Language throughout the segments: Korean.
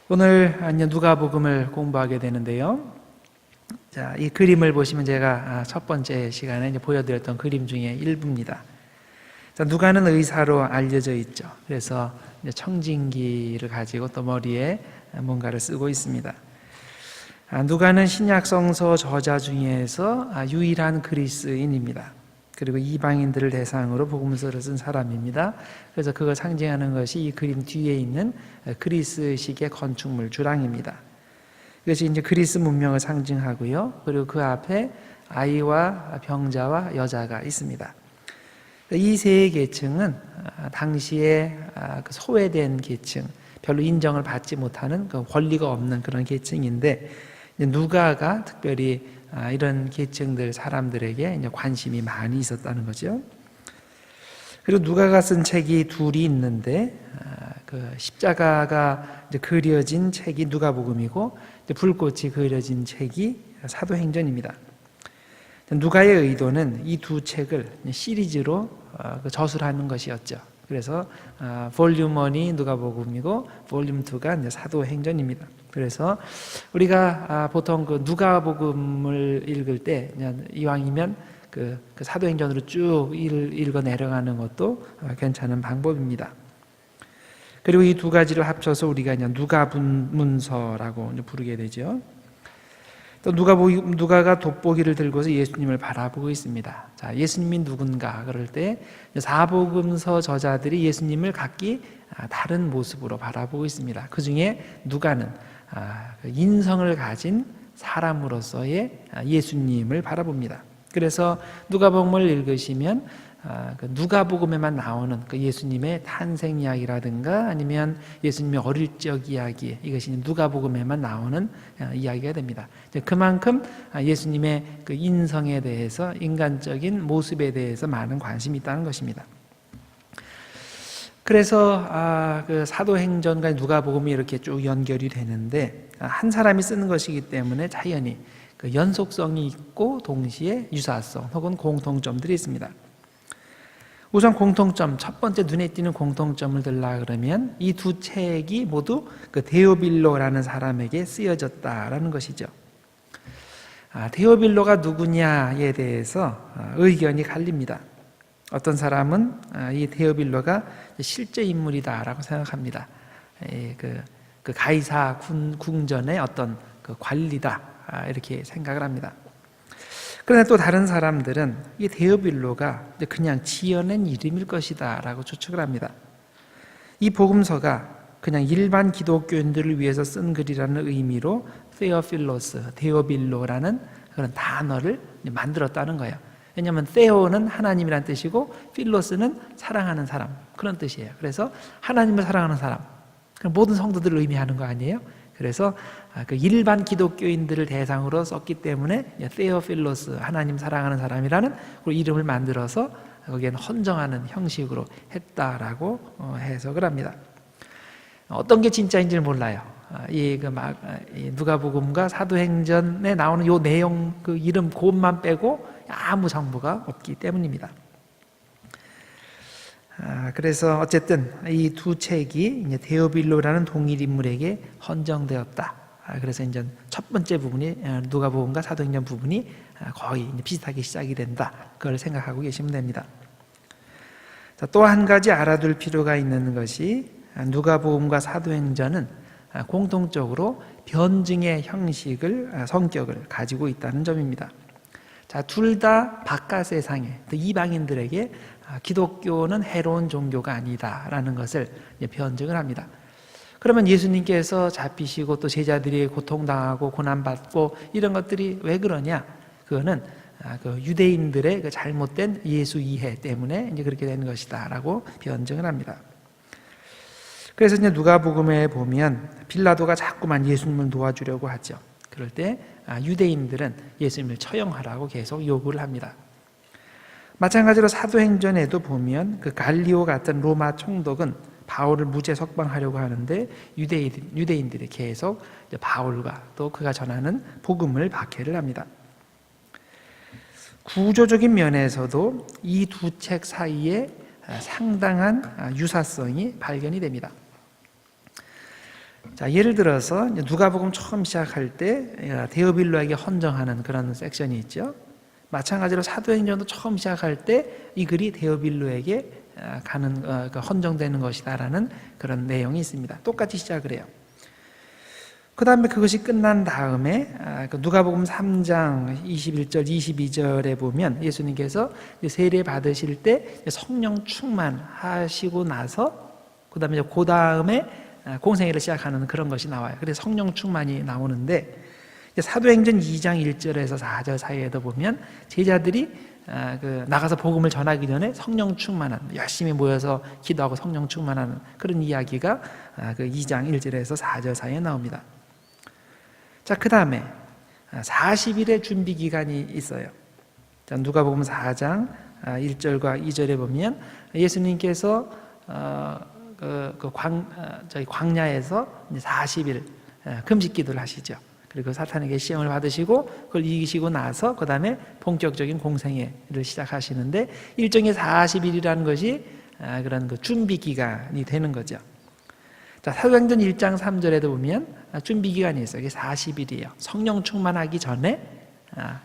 오늘 누가복음을 공부하게 되는데요. 자, 이 그림을 보시면 제가 첫 번째 시간에 보여드렸던 그림 중에 일부입니다. 자, 누가는 의사로 알려져 있죠. 그래서 청진기를 가지고 또 머리에 뭔가를 쓰고 있습니다. 누가는 신약 성서 저자 중에서 유일한 그리스인입니다. 그리고 이방인들을 대상으로 복음서를 쓴 사람입니다. 그래서 그걸 상징하는 것이 이 그림 뒤에 있는 그리스식의 건축물 주랑입니다. 이것이 이제 그리스 문명을 상징하고요. 그리고 그 앞에 아이와 병자와 여자가 있습니다. 이 세 계층은 당시에 소외된 계층, 별로 인정을 받지 못하는 권리가 없는 그런 계층인데, 누가가 특별히 이런 계층들 사람들에게 이제 관심이 많이 있었다는 거죠. 그리고 누가가 쓴 책이 둘이 있는데, 그 십자가가 이제 그려진 책이 누가복음이고, 불꽃이 그려진 책이 사도행전입니다. 누가의 의도는 이 두 책을 시리즈로 저술하는 것이었죠. 그래서 볼륨 1이 누가복음이고 볼륨 2가 이제 사도행전입니다. 그래서 우리가 보통 그 누가복음을 읽을 때 이왕이면 그 사도행전으로 쭉 읽어 내려가는 것도 괜찮은 방법입니다. 그리고 이 두 가지를 합쳐서 우리가 이제 누가문서라고 부르게 되죠. 또 누가가 돋보기를 들고서 예수님을 바라보고 있습니다. 자, 예수님이 누군가 그럴 때 사복음서 저자들이 예수님을 각기 다른 모습으로 바라보고 있습니다. 그 중에 누가는 인성을 가진 사람으로서의 예수님을 바라봅니다. 그래서 누가복음을 읽으시면 누가복음에만 나오는 그 예수님의 탄생 이야기라든가 아니면 예수님의 어릴 적 이야기, 이것이 누가복음에만 나오는 이야기가 됩니다. 그만큼 예수님의 그 인성에 대해서, 인간적인 모습에 대해서 많은 관심이 있다는 것입니다. 그래서 그 사도행전과 누가복음이 이렇게 쭉 연결이 되는데, 한 사람이 쓰는 것이기 때문에 자연히 그 연속성이 있고 동시에 유사성 혹은 공통점들이 있습니다. 우선 공통점, 첫 번째 눈에 띄는 공통점을 들라 그러면 이 두 책이 모두 그 데오빌로라는 사람에게 쓰여졌다라는 것이죠. 데오빌로가 누구냐에 대해서 의견이 갈립니다. 어떤 사람은 이 데오빌로가 실제 인물이다라고 생각합니다. 그 가이사 궁전의 어떤 그 관리다, 이렇게 생각을 합니다. 그러나 또 다른 사람들은 이 데오빌로가 그냥 지어낸 이름일 것이다 라고 추측을 합니다. 이 복음서가 그냥 일반 기독교인들을 위해서 쓴 글이라는 의미로 테오필로스, 데오빌로라는 그런 단어를 만들었다는 거예요. 왜냐하면 테오는 하나님이란 뜻이고 필로스는 사랑하는 사람, 그런 뜻이에요. 그래서 하나님을 사랑하는 사람, 모든 성도들을 의미하는 거 아니에요? 그래서 그 일반 기독교인들을 대상으로 썼기 때문에 테오필로스, 하나님 사랑하는 사람이라는 이름을 만들어서 거기에는 헌정하는 형식으로 했다라고 해석을 합니다. 어떤 게 진짜인지는 몰라요. 이 누가복음과 사도행전에 나오는 요 내용, 그 이름 그것만 빼고 아무 정보가 없기 때문입니다. 그래서 어쨌든 이 두 책이 이제 데오빌로라는 동일 인물에게 헌정되었다. 그래서 이제 첫 번째 부분이 누가복음과 사도행전 부분이 거의 비슷하게 시작이 된다. 그걸 생각하고 계시면 됩니다. 또 한 가지 알아둘 필요가 있는 것이 누가복음과 사도행전은 공통적으로 변증의 형식을, 성격을 가지고 있다는 점입니다. 자, 둘 다 바깥 세상에, 이방인들에게 기독교는 해로운 종교가 아니다라는 것을 변증을 합니다. 그러면 예수님께서 잡히시고 또 제자들이 고통당하고 고난받고 이런 것들이 왜 그러냐? 그거는 그 유대인들의 그 잘못된 예수 이해 때문에 이제 그렇게 된 것이다라고 변증을 합니다. 그래서 이제 누가복음에 보면 빌라도가 자꾸만 예수님을 도와주려고 하죠. 그럴 때 유대인들은 예수님을 처형하라고 계속 요구를 합니다. 마찬가지로 사도행전에도 보면 그 갈리오 같은 로마 총독은 바울을 무죄 석방하려고 하는데 유대인들이 계속 바울과 또 그가 전하는 복음을 박해를 합니다. 구조적인 면에서도 이 두 책 사이에 상당한 유사성이 발견이 됩니다. 자, 예를 들어서 누가복음 처음 시작할 때 데오빌로에게 헌정하는 그런 섹션이 있죠. 마찬가지로 사도행전도 처음 시작할 때 이 글이 데오빌로에게 가는 헌정되는 것이다라는 그런 내용이 있습니다. 똑같이 시작을 해요. 그 다음에 그것이 끝난 다음에 누가복음 3장 21절 22절에 보면 예수님께서 세례 받으실 때 성령 충만하시고 나서 그 다음에 공생애를 시작하는 그런 것이 나와요. 그래서 성령 충만이 나오는데 사도행전 2장 1절에서 4절 사이에도 보면 제자들이 나가서 복음을 전하기 전에 성령 충만한, 열심히 모여서 기도하고 성령 충만하는 그런 이야기가 그 2장 1절에서 4절 사이에 나옵니다. 자, 그 다음에 40일의 준비 기간이 있어요. 자, 누가복음 4장 1절과 2절에 보면 예수님께서 저희 광야에서 40일 금식 기도를 하시죠. 그리고 사탄에게 시험을 받으시고 그걸 이기시고 나서 그 다음에 본격적인 공생애를 시작하시는데 일종의 40일이라는 것이 그런 그 준비 기간이 되는 거죠. 자, 사도행전 1장 3절에도 보면 준비 기간이 있어요. 이게 40일이에요. 성령 충만하기 전에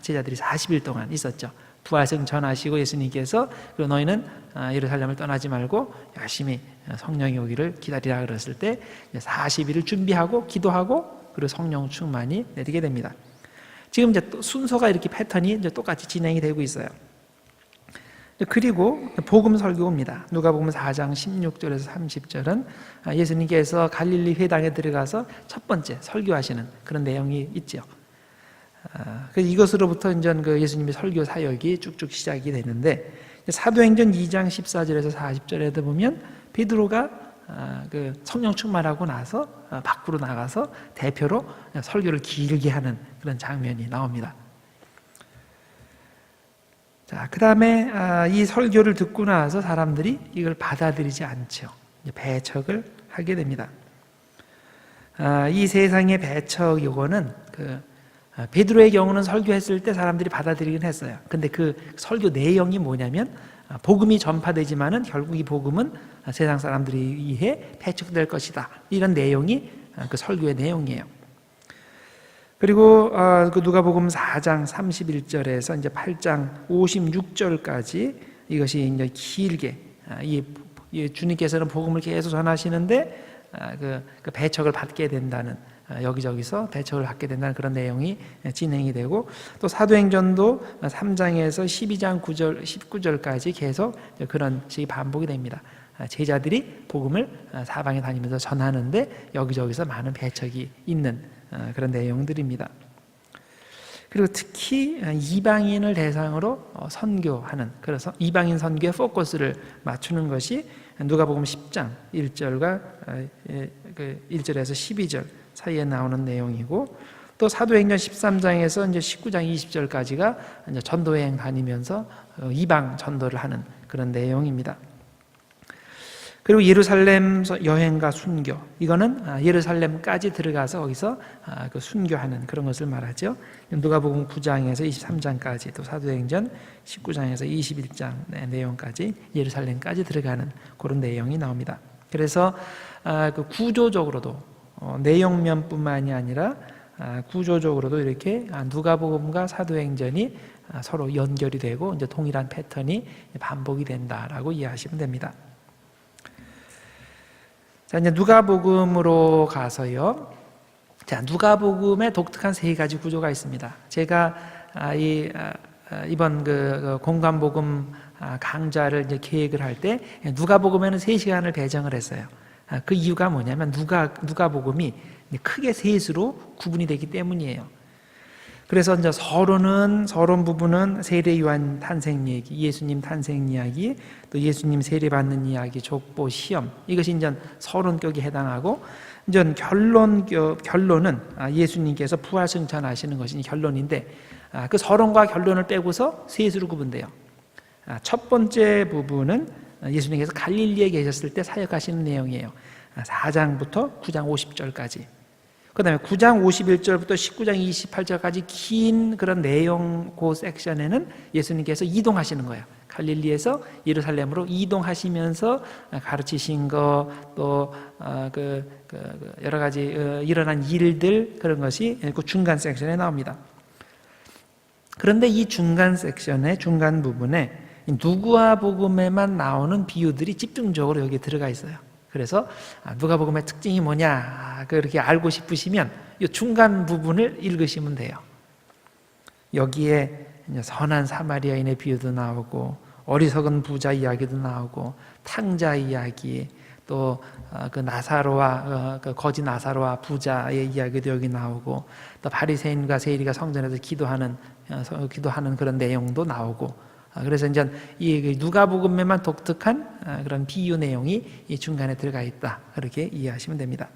제자들이 40일 동안 있었죠. 부활승 전하시고 예수님께서 너희는 예루살렘을 떠나지 말고 열심히 성령이 오기를 기다리라 그랬을 때 40일을 준비하고 기도하고 그리고 성령 충만이 내리게 됩니다. 지금 이제 순서가 이렇게 패턴이 이제 똑같이 진행이 되고 있어요. 그리고 복음 설교입니다. 누가복음 4장 16절에서 30절은 예수님께서 갈릴리 회당에 들어가서 첫 번째 설교하시는 그런 내용이 있죠. 그래서 이것으로부터 이제 그 예수님의 설교 사역이 쭉쭉 시작이 되는데 사도행전 2장 14절에서 40절에도 보면 베드로가 그 성령 충만하고 나서 밖으로 나가서 대표로 설교를 길게 하는 그런 장면이 나옵니다. 자, 그 다음에 이 설교를 듣고 나서 사람들이 이걸 받아들이지 않죠. 배척을 하게 됩니다. 이 세상의 배척 요거는 베드로의 경우는 설교했을 때 사람들이 받아들이긴 했어요. 근데 그 설교 내용이 뭐냐면 복음이 전파되지만은 결국 이 복음은 세상 사람들에 의해 배척될 것이다. 이런 내용이 그 설교의 내용이에요. 그리고 그 누가복음 4장 31절에서 이제 8장 56절까지 이것이 이제 길게 주님께서는 복음을 계속 전하시는데 그 배척을 받게 된다는 여기저기서 배척을 받게 된다는 그런 내용이 진행이 되고 또 사도행전도 3장에서 12장 9절 19절까지 계속 그런 식이 반복이 됩니다. 제자들이 복음을 사방에 다니면서 전하는데 여기저기서 많은 배척이 있는 그런 내용들입니다. 그리고 특히 이방인을 대상으로 선교하는, 그래서 이방인 선교에 포커스를 맞추는 것이 누가복음 10장 1절과 1절에서 12절 사이에 나오는 내용이고 또 사도행전 13장에서 이제 19장 20절까지가 이제 전도여행 다니면서 이방 전도를 하는 그런 내용입니다. 그리고 예루살렘 여행과 순교, 이거는 예루살렘까지 들어가서 거기서 그 순교하는 그런 것을 말하죠. 누가복음 9장에서 23장까지 또 사도행전 19장에서 21장 내용까지 예루살렘까지 들어가는 그런 내용이 나옵니다. 그래서 그 구조적으로도 내용면뿐만이 아니라 구조적으로도 이렇게 누가복음과 사도행전이 서로 연결이 되고 이제 동일한 패턴이 반복이 된다라고 이해하시면 됩니다. 자, 이제 누가복음으로 가서요. 자, 누가복음에 독특한 세 가지 구조가 있습니다. 제가 이번 그 공관복음 강좌를 이제 계획을 할 때 누가복음에는 3시간을 배정을 했어요. 그 이유가 뭐냐면 누가복음이 크게 셋으로 구분이 되기 때문이에요. 그래서 이제 서론 부분은 세례 요한 탄생 얘기, 예수님 탄생 이야기, 또 예수님 세례 받는 이야기, 족보, 시험, 이것이 이제 서론격에 해당하고 이제 결론은 예수님께서 부활 승천하시는 것이 결론인데 그 서론과 결론을 빼고서 셋으로 구분돼요. 첫 번째 부분은 예수님께서 갈릴리에 계셨을 때 사역하시는 내용이에요. 4장부터 9장 50절까지. 그 다음에 9장 51절부터 19장 28절까지 긴 그런 내용 그 섹션에는 예수님께서 이동하시는 거예요. 갈릴리에서 예루살렘으로 이동하시면서 가르치신 거, 또 여러 가지 일어난 일들, 그런 것이 그 중간 섹션에 나옵니다. 그런데 이 중간 섹션의 중간 부분에 누가복음에만 나오는 비유들이 집중적으로 여기에 들어가 있어요. 그래서 누가복음의 특징이 뭐냐 그렇게 알고 싶으시면 이 중간 부분을 읽으시면 돼요. 여기에 선한 사마리아인의 비유도 나오고 어리석은 부자 이야기도 나오고 탕자 이야기, 또 그 나사로와 그 거지 나사로와 부자의 이야기도 여기 나오고, 또 바리새인과 세리가 성전에서 기도하는 그런 내용도 나오고, 그래서 이제 이 누가복음에만 독특한 그런 비유 내용이 이 중간에 들어가 있다, 그렇게 이해하시면 됩니다.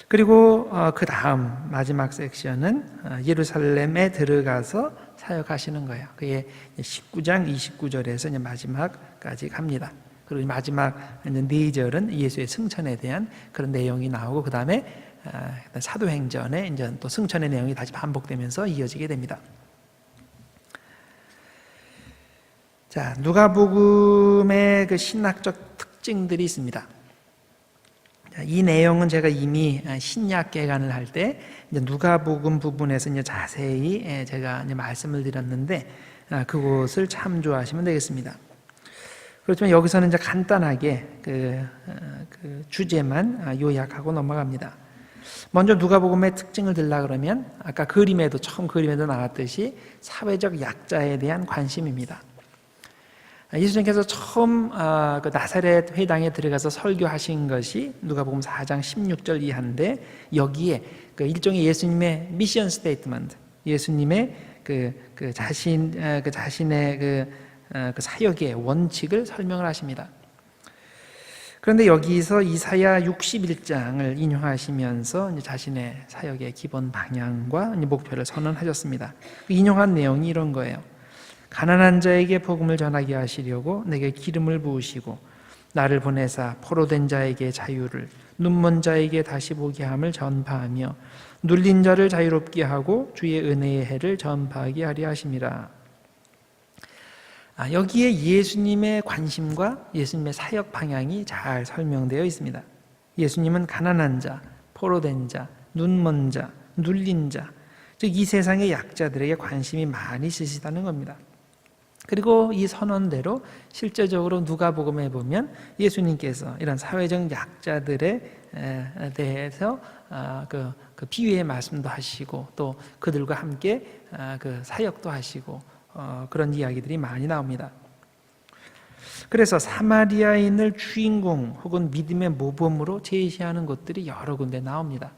그리고 그 다음 마지막 섹션은 예루살렘에 들어가서 사역하시는 거예요. 그게 19장 29절에서 이제 마지막까지 갑니다. 그리고 마지막 4절은 예수의 승천에 대한 그런 내용이 나오고, 그 다음에 사도행전에 이제 또 승천의 내용이 다시 반복되면서 이어지게 됩니다. 자, 누가복음의 그 신학적 특징들이 있습니다. 이 내용은 제가 이미 신약 개관을 할 때 누가복음 부분에서 이제 자세히 제가 이제 말씀을 드렸는데, 그것을 참조하시면 되겠습니다. 그렇지만 여기서는 이제 간단하게 그 주제만 요약하고 넘어갑니다. 먼저 누가복음의 특징을 들라 그러면 아까 처음 그림에도 나왔듯이 사회적 약자에 대한 관심입니다. 예수님께서 처음 그 나사렛 회당에 들어가서 설교하신 것이 누가복음 4장 16절 이하인데, 여기에 그 일종의 예수님의 미션 스테이트먼트, 예수님의 자신의 그 사역의 원칙을 설명을 하십니다. 그런데 여기서 이사야 61장을 인용하시면서 이제 자신의 사역의 기본 방향과 목표를 선언하셨습니다. 인용한 내용이 이런 거예요. 가난한 자에게 복음을 전하게 하시려고 내게 기름을 부으시고 나를 보내사 포로된 자에게 자유를, 눈먼 자에게 다시 보게 함을 전파하며 눌린 자를 자유롭게 하고 주의 은혜의 해를 전파하게 하려 하심이라. 여기에 예수님의 관심과 예수님의 사역 방향이 잘 설명되어 있습니다. 예수님은 가난한 자, 포로된 자, 눈먼 자, 눌린 자, 즉 이 세상의 약자들에게 관심이 많이 있으시다는 겁니다. 그리고 이 선언대로 실제적으로 누가복음에 보면 예수님께서 이런 사회적 약자들에 대해서 그 비유의 말씀도 하시고, 또 그들과 함께 그 사역도 하시고, 그런 이야기들이 많이 나옵니다. 그래서 사마리아인을 주인공 혹은 믿음의 모범으로 제시하는 것들이 여러 군데 나옵니다.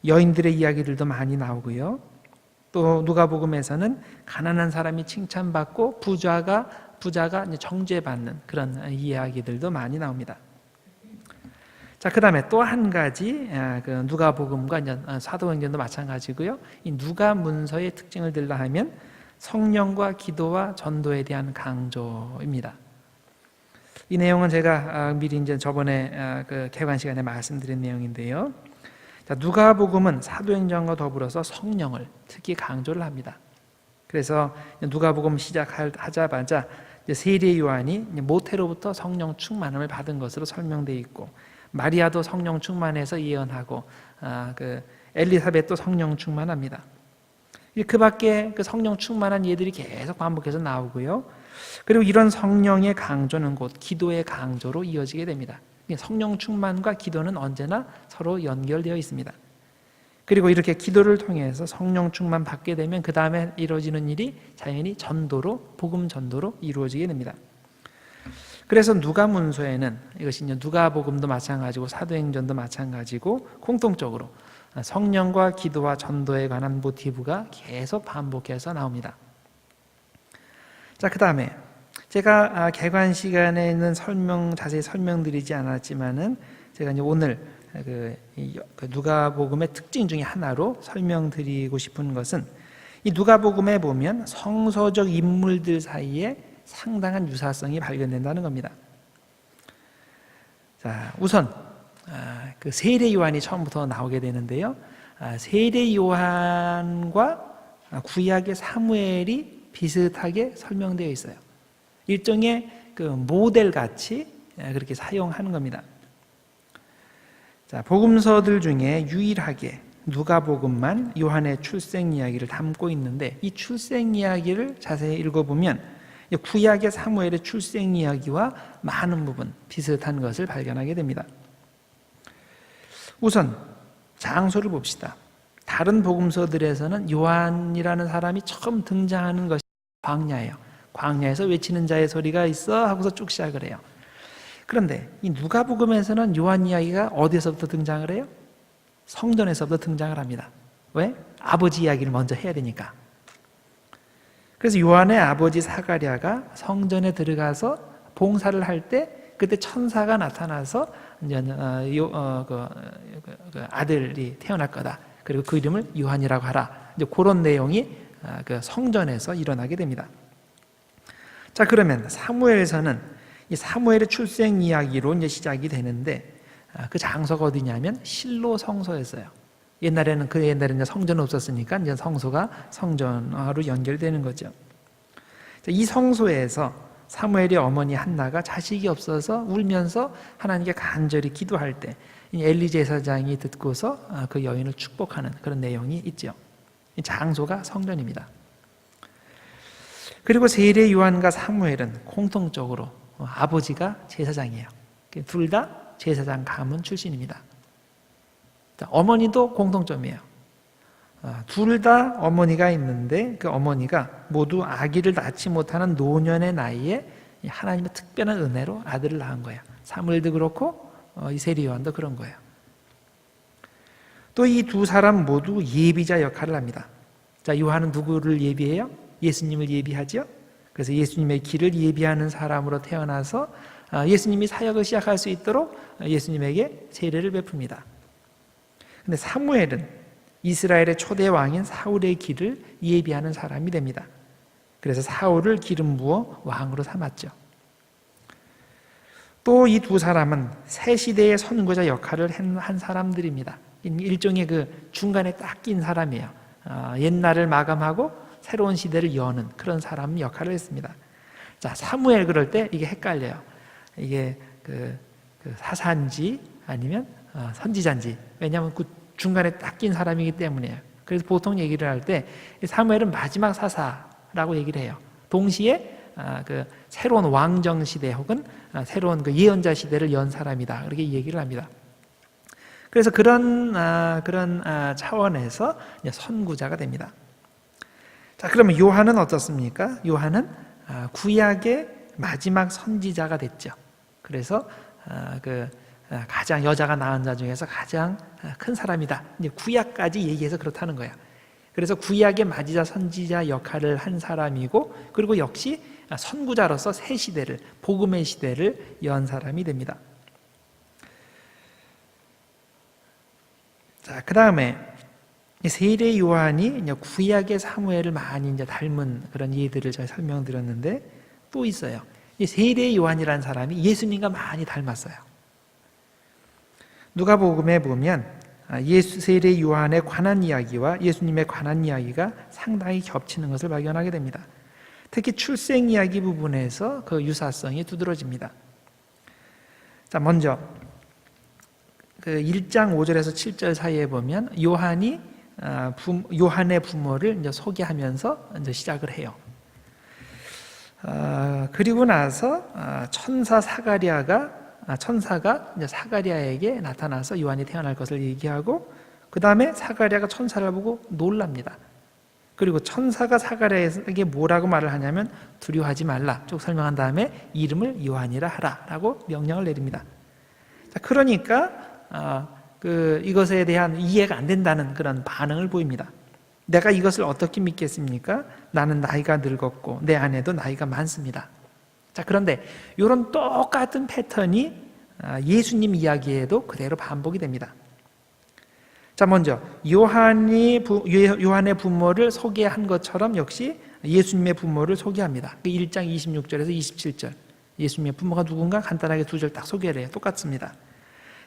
여인들의 이야기들도 많이 나오고요. 또 누가복음에서는 가난한 사람이 칭찬받고 부자가 이제 정죄받는 그런 이야기들도 많이 나옵니다. 자, 그 다음에 또 한 가지 그 누가복음과 이제 사도행전도 마찬가지고요. 이 누가문서의 특징을 들라 하면 성령과 기도와 전도에 대한 강조입니다. 이 내용은 제가 미리 이제 저번에 그 개관 시간에 말씀드린 내용인데요. 자, 누가복음은 사도행전과 더불어서 성령을 특히 강조를 합니다. 그래서 누가복음 시작하자마자 세례 요한이 모태로부터 성령 충만함을 받은 것으로 설명되어 있고, 마리아도 성령 충만해서 예언하고, 그 엘리사벳도 성령 충만합니다. 그 밖에 그 성령 충만한 예들이 계속 반복해서 나오고요. 그리고 이런 성령의 강조는 곧 기도의 강조로 이어지게 됩니다. 성령 충만과 기도는 언제나 서로 연결되어 있습니다. 그리고 이렇게 기도를 통해서 성령 충만 받게 되면 그 다음에 이루어지는 일이 자연히 전도로, 복음 전도로 이루어지게 됩니다. 그래서 누가문서에는, 이것이 누가복음도 마찬가지고 사도행전도 마찬가지고 공통적으로 성령과 기도와 전도에 관한 모티브가 계속 반복해서 나옵니다. 자, 그 다음에 제가 개관 시간에는 자세히 설명드리지 않았지만은 제가 이제 오늘 그 누가복음의 특징 중에 하나로 설명드리고 싶은 것은, 이 누가복음에 보면 성서적 인물들 사이에 상당한 유사성이 발견된다는 겁니다. 자, 우선 그 세례 요한이 처음부터 나오게 되는데요. 세례 요한과 구약의 사무엘이 비슷하게 설명되어 있어요. 일종의 그 모델 같이 그렇게 사용하는 겁니다. 자, 복음서들 중에 유일하게 누가복음만 요한의 출생 이야기를 담고 있는데, 이 출생 이야기를 자세히 읽어보면 구약의 사무엘의 출생 이야기와 많은 부분 비슷한 것을 발견하게 됩니다. 우선 장소를 봅시다. 다른 복음서들에서는 요한이라는 사람이 처음 등장하는 것이 광야예요. 광야에서 외치는 자의 소리가 있어 하고서 쭉 시작을 해요. 그런데 이 누가복음에서는 요한 이야기가 어디서부터 등장을 해요? 성전에서부터 등장을 합니다. 왜? 아버지 이야기를 먼저 해야 되니까. 그래서 요한의 아버지 사가랴가 성전에 들어가서 봉사를 할 때 그때 천사가 나타나서 아들이 태어날 거다. 그리고 그 이름을 요한이라고 하라. 이제 그런 내용이 그 성전에서 일어나게 됩니다. 자, 그러면 사무엘에서는 이 사무엘의 출생 이야기로 이제 시작이 되는데, 그 장소가 어디냐면 실로 성소였어요. 옛날에는 성전은 없었으니까 이제 성소가 성전화로 연결되는 거죠. 이 성소에서 사무엘의 어머니 한나가 자식이 없어서 울면서 하나님께 간절히 기도할 때 엘리 제사장이 듣고서 그 여인을 축복하는 그런 내용이 있죠. 이 장소가 성전입니다. 그리고 세례 요한과 사무엘은 공통적으로 아버지가 제사장이에요. 둘 다 제사장 가문 출신입니다. 어머니도 공통점이에요. 둘 다 어머니가 있는데 그 어머니가 모두 아기를 낳지 못하는 노년의 나이에 하나님의 특별한 은혜로 아들을 낳은 거예요. 사무엘도 그렇고 이 세례 요한도 그런 거예요. 또 이 두 사람 모두 예비자 역할을 합니다. 자, 요한은 누구를 예비해요? 예수님을 예비하죠. 그래서 예수님의 길을 예비하는 사람으로 태어나서 예수님이 사역을 시작할 수 있도록 예수님에게 세례를 베풉니다. 근데 사무엘은 이스라엘의 초대 왕인 사울의 길을 예비하는 사람이 됩니다. 그래서 사울을 기름 부어 왕으로 삼았죠. 또 이 두 사람은 새 시대의 선구자 역할을 한 사람들입니다. 일종의 그 중간에 딱 낀 사람이에요. 옛날을 마감하고 새로운 시대를 여는 그런 사람 역할을 했습니다. 자, 사무엘 그럴 때 이게 헷갈려요. 이게 그 사사인지 아니면 선지자인지. 왜냐하면 그 중간에 딱 낀 사람이기 때문이에요. 그래서 보통 얘기를 할 때 사무엘은 마지막 사사라고 얘기를 해요. 동시에 그 새로운 왕정 시대 혹은 새로운 그 예언자 시대를 연 사람이다. 그렇게 얘기를 합니다. 그래서 그런 차원에서 선구자가 됩니다. 자, 그러면 요한은 어떻습니까? 요한은 구약의 마지막 선지자가 됐죠. 그래서 가장 여자가 낳은 자 중에서 가장 큰 사람이다. 이제 구약까지 얘기해서 그렇다는 거예요. 그래서 구약의 마지막 선지자 역할을 한 사람이고, 그리고 역시 선구자로서 새 시대를, 복음의 시대를 연 사람이 됩니다. 자, 그 다음에 세례 요한이 구약의 사무엘을 많이 이제 닮은 그런 예들을 제가 설명드렸는데 또 있어요. 이 세례 요한이라는 사람이 예수님과 많이 닮았어요. 누가복음에 보면 세례 요한에 관한 이야기와 예수님에 관한 이야기가 상당히 겹치는 것을 발견하게 됩니다. 특히 출생 이야기 부분에서 그 유사성이 두드러집니다. 자, 먼저 그 1장 5절에서 7절 사이에 보면 요한의 부모를 이제 소개하면서 이제 시작을 해요. 그리고 나서 천사가 이제 사가랴에게 나타나서 요한이 태어날 것을 얘기하고, 그 다음에 사가랴가 천사를 보고 놀랍니다. 그리고 천사가 사가랴에게 뭐라고 말을 하냐면 두려워하지 말라 쭉 설명한 다음에 이름을 요한이라 하라라고 명령을 내립니다. 자, 그러니까 이것에 대한 이해가 안 된다는 그런 반응을 보입니다. 내가 이것을 어떻게 믿겠습니까? 나는 나이가 늙었고 내 아내도 나이가 많습니다. 자, 그런데 이런 똑같은 패턴이 예수님 이야기에도 그대로 반복이 됩니다. 자, 먼저 요한의 부모를 소개한 것처럼 역시 예수님의 부모를 소개합니다. 1장 26절에서 27절 예수님의 부모가 누군가 간단하게 두 절 딱 소개를 해요. 똑같습니다.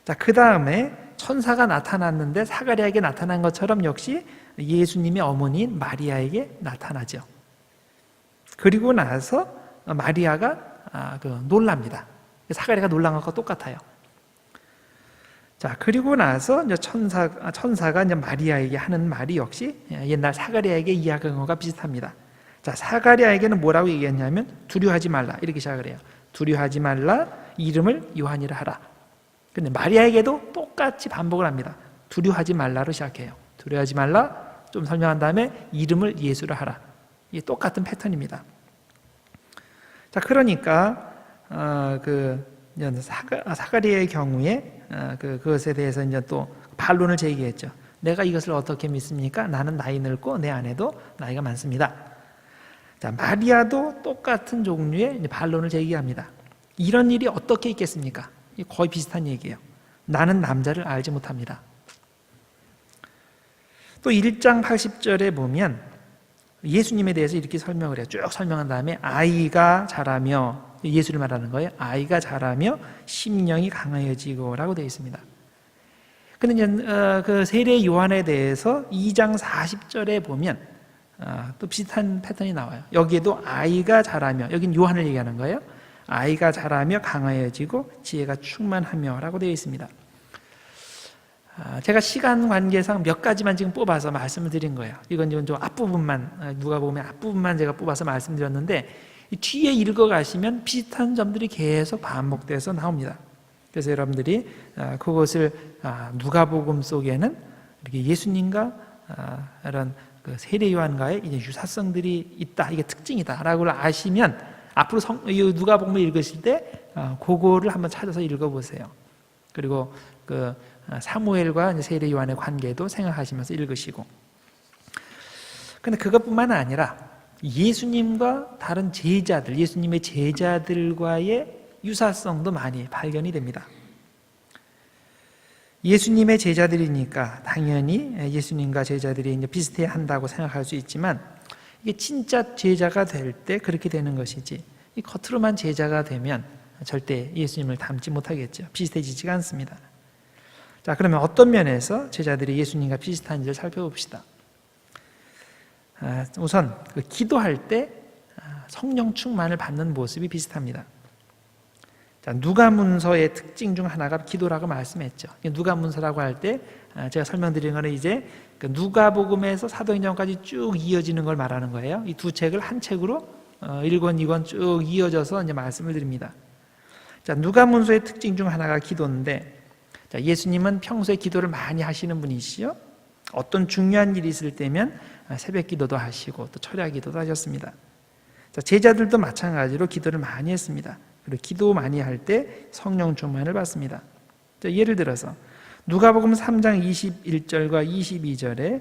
자, 그 다음에 천사가 나타났는데 사가랴에게 나타난 것처럼 역시 예수님의 어머니인 마리아에게 나타나죠. 그리고 나서 마리아가 놀랍니다. 사가랴가 놀란 것과 똑같아요. 자, 그리고 나서 이제 천사가 이제 마리아에게 하는 말이 역시 옛날 사가랴에게 이야기한 것과 비슷합니다. 자, 사가랴에게는 뭐라고 얘기했냐면 두려워하지 말라 이렇게 시작을 해요. 두려워하지 말라, 이름을 요한이라 하라. 근데 마리아에게도 똑같이 반복을 합니다. 두려워하지 말라로 시작해요. 두려워하지 말라, 좀 설명한 다음에 이름을 예수라 하라. 이게 똑같은 패턴입니다. 자, 그러니까 사가랴의 경우에 그것에 대해서 이제 또 반론을 제기했죠. 내가 이것을 어떻게 믿습니까? 나는 나이 늙고 내 아내도 나이가 많습니다. 자, 마리아도 똑같은 종류의 반론을 제기합니다. 이런 일이 어떻게 있겠습니까? 거의 비슷한 얘기예요. 나는 남자를 알지 못합니다. 또 1장 80절에 보면 예수님에 대해서 이렇게 설명을 해요. 쭉 설명한 다음에 아이가 자라며, 예수를 말하는 거예요. 아이가 자라며 심령이 강하여지고 라고 되어 있습니다. 근데 이제 그 세례 요한에 대해서 2장 40절에 보면 또 비슷한 패턴이 나와요. 여기에도 아이가 자라며, 여긴 요한을 얘기하는 거예요. 아이가 자라며 강하여지고 지혜가 충만하며 라고 되어 있습니다. 제가 시간 관계상 몇 가지만 지금 뽑아서 말씀을 드린 거예요. 이건 좀 앞부분만, 누가 보면 앞부분만 제가 뽑아서 말씀드렸는데 뒤에 읽어가시면 비슷한 점들이 계속 반복돼서 나옵니다. 그래서 여러분들이 그것을 누가복음 속에는 이렇게 예수님과 이런 그 세례 요한과의 이제 유사성들이 있다, 이게 특징이다라고 아시면 앞으로 누가복음을 읽으실 때 그거를 한번 찾아서 읽어보세요. 그리고 그 사무엘과 세례 요한의 관계도 생각하시면서 읽으시고. 근데 그것뿐만 아니라 예수님과 다른 제자들, 예수님의 제자들과의 유사성도 많이 발견이 됩니다. 예수님의 제자들이니까 당연히 예수님과 제자들이 이제 비슷해야 한다고 생각할 수 있지만 이게 진짜 제자가 될 때 그렇게 되는 것이지, 이 겉으로만 제자가 되면 절대 예수님을 닮지 못하겠죠. 비슷해지지가 않습니다. 자, 그러면 어떤 면에서 제자들이 예수님과 비슷한지를 살펴봅시다. 우선 기도할 때 성령 충만을 받는 모습이 비슷합니다. 자, 누가문서의 특징 중 하나가 기도라고 말씀했죠. 누가문서라고 할 때 제가 설명드린 거는 이제 누가복음에서 사도행전까지 쭉 이어지는 걸 말하는 거예요. 이 두 책을 한 책으로 1권, 2권 쭉 이어져서 이제 말씀을 드립니다. 자, 누가문서의 특징 중 하나가 기도인데, 자, 예수님은 평소에 기도를 많이 하시는 분이시요. 어떤 중요한 일이 있을 때면 새벽 기도도 하시고 또 철야 기도도 하셨습니다. 자, 제자들도 마찬가지로 기도를 많이 했습니다. 그리고 기도 많이 할 때 성령 충만을 받습니다. 자, 예를 들어서 누가복음 3장 21절과 22절에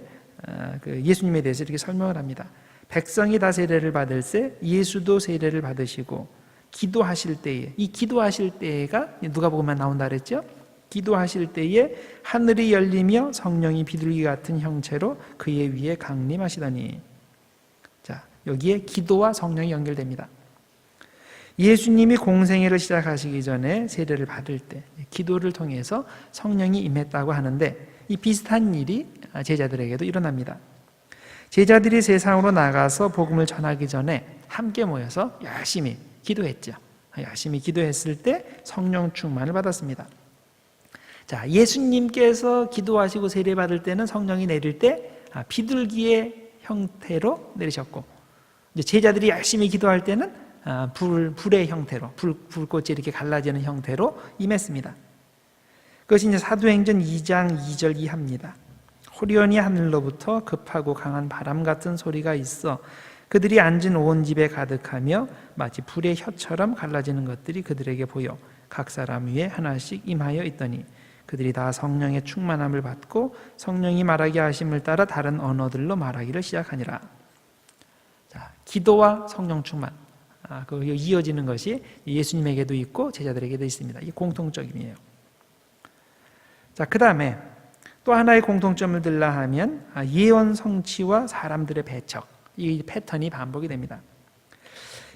예수님에 대해서 이렇게 설명을 합니다. 백성이 다 세례를 받을세 예수도 세례를 받으시고 기도하실 때에, 이 기도하실 때가 누가복음만 나온다 그랬죠? 기도하실 때에 하늘이 열리며 성령이 비둘기 같은 형체로 그의 위에 강림하시더니. 자, 여기에 기도와 성령이 연결됩니다. 예수님이 공생애를 시작하시기 전에 세례를 받을 때 기도를 통해서 성령이 임했다고 하는데, 이 비슷한 일이 제자들에게도 일어납니다. 제자들이 세상으로 나가서 복음을 전하기 전에 함께 모여서 열심히 기도했죠. 열심히 기도했을 때 성령 충만을 받았습니다. 자, 예수님께서 기도하시고 세례받을 때는 성령이 내릴 때 비둘기의 형태로 내리셨고, 이제 제자들이 열심히 기도할 때는 불의 형태로, 불꽃이 이렇게 갈라지는 형태로 임했습니다. 그것이 이제 사도행전 2장 2절 이하입니다. 호련히 하늘로부터 급하고 강한 바람 같은 소리가 있어 그들이 앉은 온 집에 가득하며 마치 불의 혀처럼 갈라지는 것들이 그들에게 보여 각 사람 위에 하나씩 임하여 있더니 그들이 다 성령의 충만함을 받고 성령이 말하게 하심을 따라 다른 언어들로 말하기를 시작하니라. 자, 기도와 성령 충만, 이어지는 것이 예수님에게도 있고 제자들에게도 있습니다. 이게 공통점이에요. 자, 그 다음에 또 하나의 공통점을 들라 하면 예언 성취와 사람들의 배척, 이 패턴이 반복이 됩니다.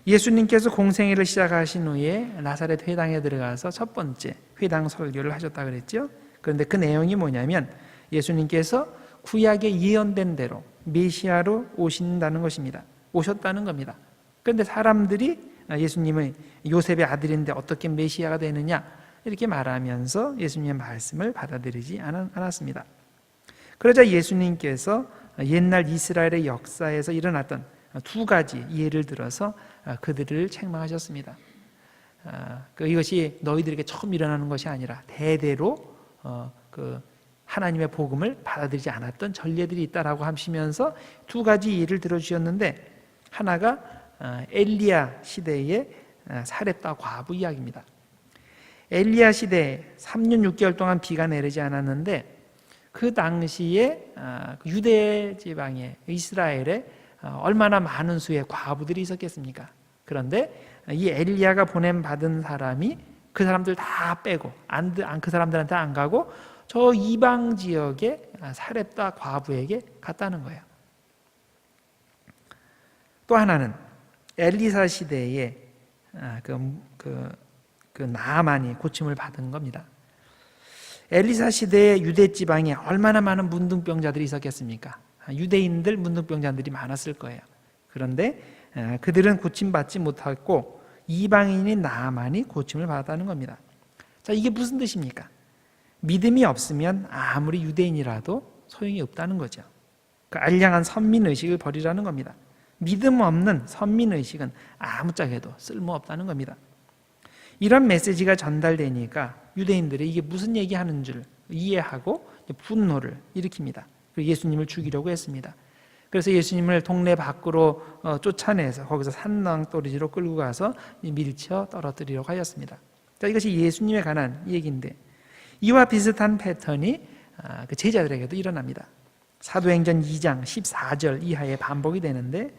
예수님께서 공생애를 시작하신 후에 나사렛 회당에 들어가서 첫 번째 회당 설교를 하셨다 그랬죠. 그런데 그 내용이 뭐냐면 예수님께서 구약에 예언된 대로 메시아로 오신다는 것입니다. 오셨다는 겁니다. 그런데 사람들이 예수님은 요셉의 아들인데 어떻게 메시아가 되느냐 이렇게 말하면서 예수님의 말씀을 받아들이지 않았습니다. 그러자 예수님께서 옛날 이스라엘의 역사에서 일어났던 두 가지 예를 들어서 그들을 책망하셨습니다. 이것이 너희들에게 처음 일어나는 것이 아니라 대대로 하나님의 복음을 받아들이지 않았던 전례들이 있다라고 하시면서 두 가지 예를 들어주셨는데, 하나가 엘리야 시대의 사렙다 과부 이야기입니다. 엘리야 시대에 3년 6개월 동안 비가 내리지 않았는데, 그 당시에 유대 지방에 이스라엘에 얼마나 많은 수의 과부들이 있었겠습니까? 그런데 이 엘리야가 보냄 받은 사람이 그 사람들 다 빼고 그 사람들한테 안 가고 저 이방 지역의 사렙다 과부에게 갔다는 거예요. 또 하나는 엘리사 시대에 그 나아만이 고침을 받은 겁니다. 엘리사 시대의 유대 지방에 얼마나 많은 문둥병자들이 있었겠습니까? 유대인들 문둥병자들이 많았을 거예요. 그런데 그들은 고침받지 못했고 이방인인 나아만이 고침을 받았다는 겁니다. 자, 이게 무슨 뜻입니까? 믿음이 없으면 아무리 유대인이라도 소용이 없다는 거죠. 그 알량한 선민의식을 버리라는 겁니다. 믿음 없는 선민의식은 아무짝에도 쓸모없다는 겁니다. 이런 메시지가 전달되니까 유대인들이 이게 무슨 얘기하는 줄 이해하고 분노를 일으킵니다. 그리고 예수님을 죽이려고 했습니다. 그래서 예수님을 동네 밖으로 쫓아내서 거기서 산낭떠러지로 끌고 가서 밀쳐 떨어뜨리려고 하였습니다. 자, 이것이 예수님에 관한 얘기인데, 이와 비슷한 패턴이 그 제자들에게도 일어납니다. 사도행전 2장 14절 이하에 반복이 되는데,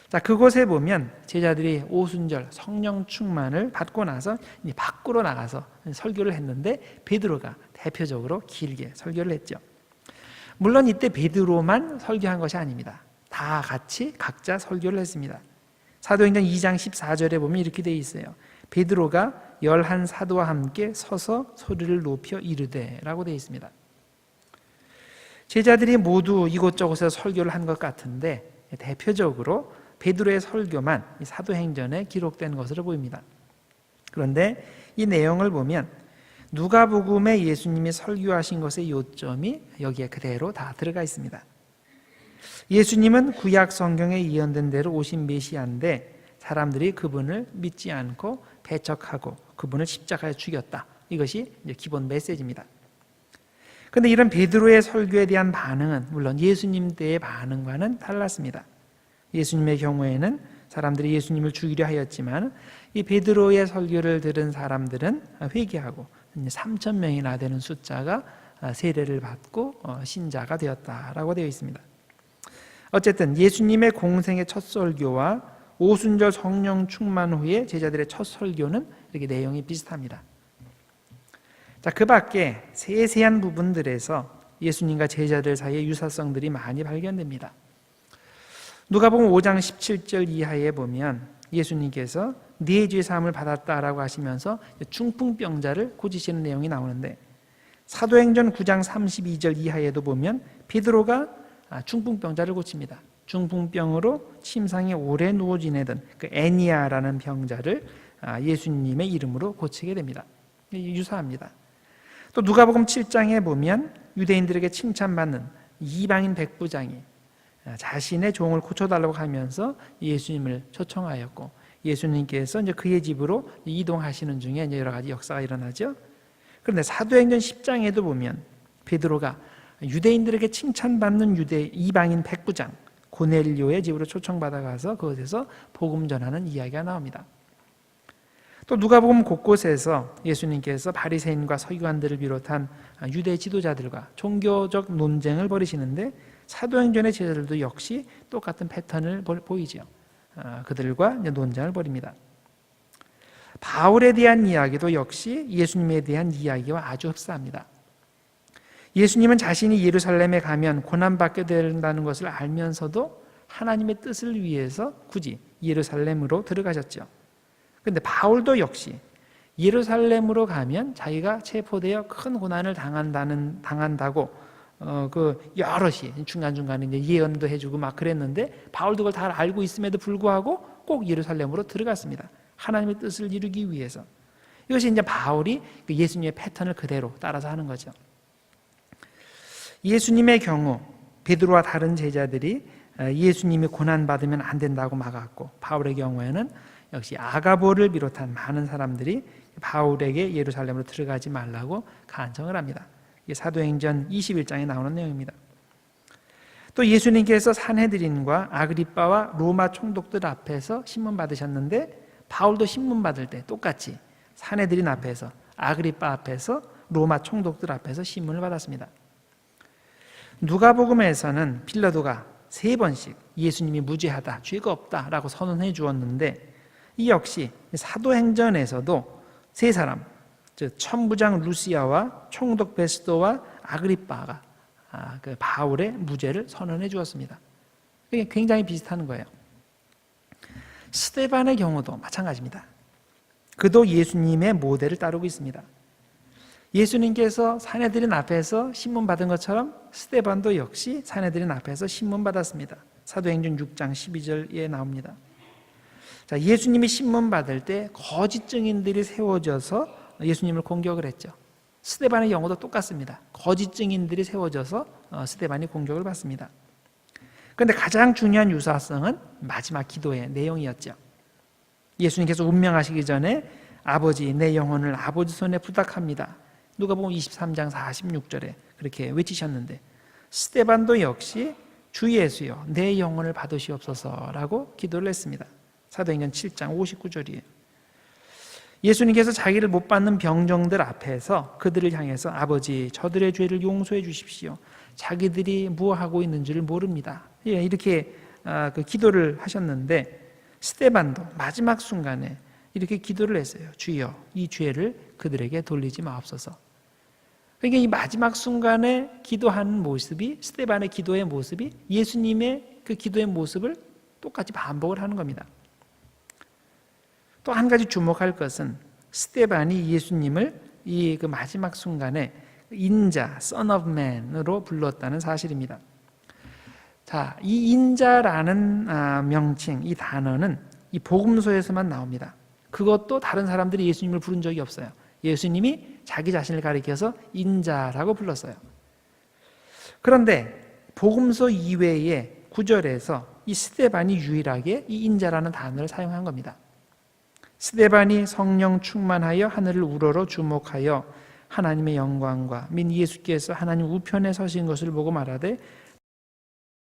자, 그곳에 보면 제자들이 오순절 성령 충만을 받고 나서 밖으로 나가서 설교를 했는데 베드로가 대표적으로 길게 설교를 했죠. 물론 이때 베드로만 설교한 것이 아닙니다. 다 같이 각자 설교를 했습니다. 사도행전 2장 14절에 보면 이렇게 되어 있어요. 베드로가 11 사도와 함께 서서 소리를 높여 이르되 라고 되어 있습니다. 제자들이 모두 이곳저곳에서 설교를 한 것 같은데 대표적으로 베드로의 설교만 사도행전에 기록된 것으로 보입니다. 그런데 이 내용을 보면 누가복음에 예수님이 설교하신 것의 요점이 여기에 그대로 다 들어가 있습니다. 예수님은 구약 성경에 예언된 대로 오신 메시아인데 사람들이 그분을 믿지 않고 배척하고 그분을 십자가에 죽였다. 이것이 이제 기본 메시지입니다. 그런데 이런 베드로의 설교에 대한 반응은 물론 예수님 때의 반응과는 달랐습니다. 예수님의 경우에는 사람들이 예수님을 죽이려 하였지만 이 베드로의 설교를 들은 사람들은 회개하고 3,000명이나 되는 숫자가 세례를 받고 신자가 되었다라고 되어 있습니다. 어쨌든 예수님의 공생의 첫 설교와 오순절 성령 충만 후에 제자들의 첫 설교는 이렇게 내용이 비슷합니다. 자, 그 밖에 세세한 부분들에서 예수님과 제자들 사이의 유사성들이 많이 발견됩니다. 누가복음 5장 17절 이하에 보면 예수님께서 네 죄 사함을 받았다라고 하시면서 중풍병자를 고치시는 내용이 나오는데, 사도행전 9장 32절 이하에도 보면 베드로가 중풍병자를 고칩니다. 중풍병으로 침상에 오래 누워 지내던 그 애니아라는 병자를 예수님의 이름으로 고치게 됩니다. 유사합니다. 또 누가복음 7장에 보면 유대인들에게 칭찬받는 이방인 백부장이 자신의 종을 고쳐달라고 하면서 예수님을 초청하였고, 예수님께서 이제 그의 집으로 이동하시는 중에 이제 여러 가지 역사가 일어나죠. 그런데 사도행전 10장에도 보면 베드로가 유대인들에게 칭찬받는 이방인 백부장 고넬료의 집으로 초청받아 가서 그곳에서 복음 전하는 이야기가 나옵니다. 또 누가복음 곳곳에서 예수님께서 바리새인과 서기관들을 비롯한 유대 지도자들과 종교적 논쟁을 벌이시는데, 사도행전의 제자들도 역시 똑같은 패턴을 보이죠. 그들과 논쟁을 벌입니다. 바울에 대한 이야기도 역시 예수님에 대한 이야기와 아주 흡사합니다. 예수님은 자신이 예루살렘에 가면 고난받게 된다는 것을 알면서도 하나님의 뜻을 위해서 굳이 예루살렘으로 들어가셨죠. 그런데 바울도 역시 예루살렘으로 가면 자기가 체포되어 큰 고난을 당한다고 여럿이 중간중간에 이제 예언도 해주고 막 그랬는데, 바울도 그걸 다 알고 있음에도 불구하고 꼭 예루살렘으로 들어갔습니다. 하나님의 뜻을 이루기 위해서. 이것이 이제 바울이 예수님의 패턴을 그대로 따라서 하는 거죠. 예수님의 경우 베드로와 다른 제자들이 예수님이 고난받으면 안 된다고 막았고, 바울의 경우에는 역시 아가보를 비롯한 많은 사람들이 바울에게 예루살렘으로 들어가지 말라고 간청을 합니다. 이게 사도행전 21장에 나오는 내용입니다. 또 예수님께서 산헤드린과 아그리빠와 로마 총독들 앞에서 신문 받으셨는데, 바울도 신문 받을 때 똑같이 산헤드린 앞에서, 아그리빠 앞에서, 로마 총독들 앞에서 신문을 받았습니다. 누가복음에서는 빌라도가 3번씩 예수님이 무죄하다, 죄가 없다라고 선언해 주었는데, 이 역시 사도행전에서도 3사람, 즉 천부장 루시아와 총독 베스도와 아그리빠가 그 바울의 무죄를 선언해 주었습니다. 이게 굉장히 비슷한 거예요. 스데반의 경우도 마찬가지입니다. 그도 예수님의 모델을 따르고 있습니다. 예수님께서 산헤드린 앞에서 신문 받은 것처럼 스데반도 역시 산헤드린 앞에서 신문 받았습니다. 사도행전 6장 12절에 나옵니다. 자, 예수님이 신문 받을 때 거짓 증인들이 세워져서 예수님을 공격을 했죠. 스데반의 경우도 똑같습니다. 거짓 증인들이 세워져서 스데반이 공격을 받습니다. 그런데 가장 중요한 유사성은 마지막 기도의 내용이었죠. 예수님께서 운명하시기 전에 아버지, 내 영혼을 아버지 손에 부탁합니다. 누가복음 23장 46절에 그렇게 외치셨는데, 스데반도 역시 주 예수여 내 영혼을 받으시옵소서라고 기도를 했습니다. 사도행전 7장 59절이에요. 예수님께서 자기를 못 받는 병정들 앞에서 그들을 향해서 아버지 저들의 죄를 용서해 주십시오. 자기들이 무엇하고 있는지를 모릅니다. 이렇게 그 기도를 하셨는데, 스데반도 마지막 순간에 이렇게 기도를 했어요. 주여 이 죄를 그들에게 돌리지 마옵소서. 그러니까 이 마지막 순간에 기도하는 모습이, 스데반의 기도의 모습이 예수님의 그 기도의 모습을 똑같이 반복을 하는 겁니다. 또 한 가지 주목할 것은 스데반이 예수님을 이 그 마지막 순간에 인자, Son of Man으로 불렀다는 사실입니다. 자, 이 인자라는 명칭, 이 단어는 이 복음서에서만 나옵니다. 그것도 다른 사람들이 예수님을 부른 적이 없어요. 예수님이 자기 자신을 가리켜서 인자라고 불렀어요. 그런데 복음서 이외의 구절에서 이 스데반이 유일하게 이 인자라는 단어를 사용한 겁니다. 스데반이 성령 충만하여 하늘을 우러러 주목하여 하나님의 영광과 민 예수께서 하나님 우편에 서신 것을 보고 말하되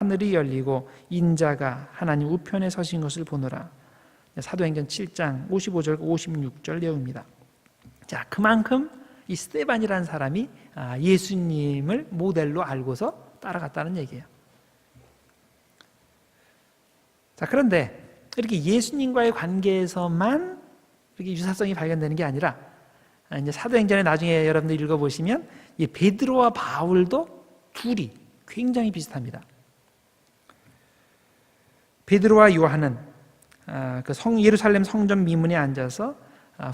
하늘이 열리고 인자가 하나님 우편에 서신 것을 보노라. 사도행전 7장 55절 56절 내용입니다. 자, 그만큼 이 스데반이라는 사람이 예수님을 모델로 알고서 따라갔다는 얘기예요. 자, 그런데 이렇게 예수님과의 관계에서만 이렇게 유사성이 발견되는 게 아니라, 이제 사도행전에 나중에 여러분들 읽어보시면 이 베드로와 바울도 둘이 굉장히 비슷합니다. 베드로와 요한은 그 예루살렘 성전 미문에 앉아서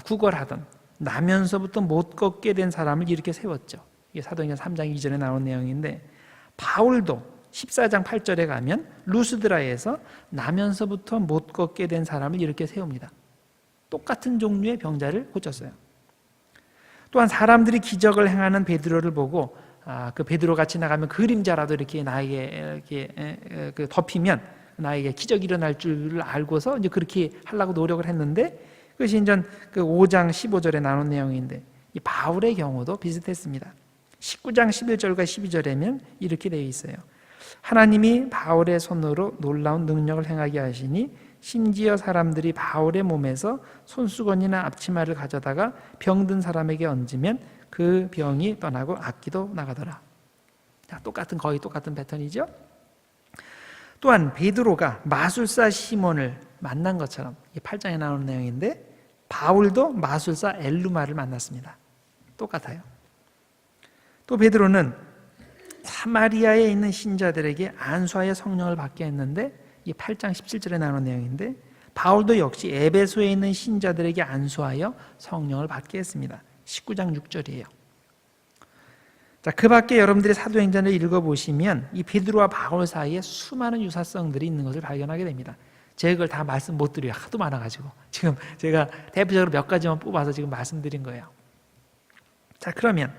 구걸하던 나면서부터 못 걷게 된 사람을 이렇게 세웠죠. 이게 사도행전 3장 2절에 나온 내용인데, 바울도 14장 8절에 가면 루스드라에서 나면서부터 못 걷게 된 사람을 이렇게 세웁니다. 똑같은 종류의 병자를 고쳤어요. 또한 사람들이 기적을 행하는 베드로를 보고 그 베드로가 지나가면 그림자라도 이렇게 나에게 이렇게 덮이면 나에게 기적이 일어날 줄을 알고서 이제 그렇게 하려고 노력을 했는데, 그것이 이제 그 5장 15절에 나온 내용인데, 이 바울의 경우도 비슷했습니다. 19장 11절과 12절에면 이렇게 되어 있어요. 하나님이 바울의 손으로 놀라운 능력을 행하게 하시니 심지어 사람들이 바울의 몸에서 손수건이나 앞치마를 가져다가 병든 사람에게 얹으면 그 병이 떠나고 악기도 나가더라. 자, 거의 똑같은 패턴이죠. 또한 베드로가 마술사 시몬을 만난 것처럼, 8장에 나오는 내용인데, 바울도 마술사 엘루마를 만났습니다. 똑같아요. 또 베드로는 사마리아에 있는 신자들에게 안수하여 성령을 받게 했는데, 이 8장 17절에 나오는 내용인데, 바울도 역시 에베소에 있는 신자들에게 안수하여 성령을 받게 했습니다. 19장 6절이에요. 자, 그 밖에 여러분들이 사도행전을 읽어보시면 이 베드로와 바울 사이에 수많은 유사성들이 있는 것을 발견하게 됩니다. 제가 그걸 다 말씀 못 드려요. 하도 많아가지고. 지금 제가 대표적으로 몇 가지만 뽑아서 지금 말씀드린 거예요. 자, 그러면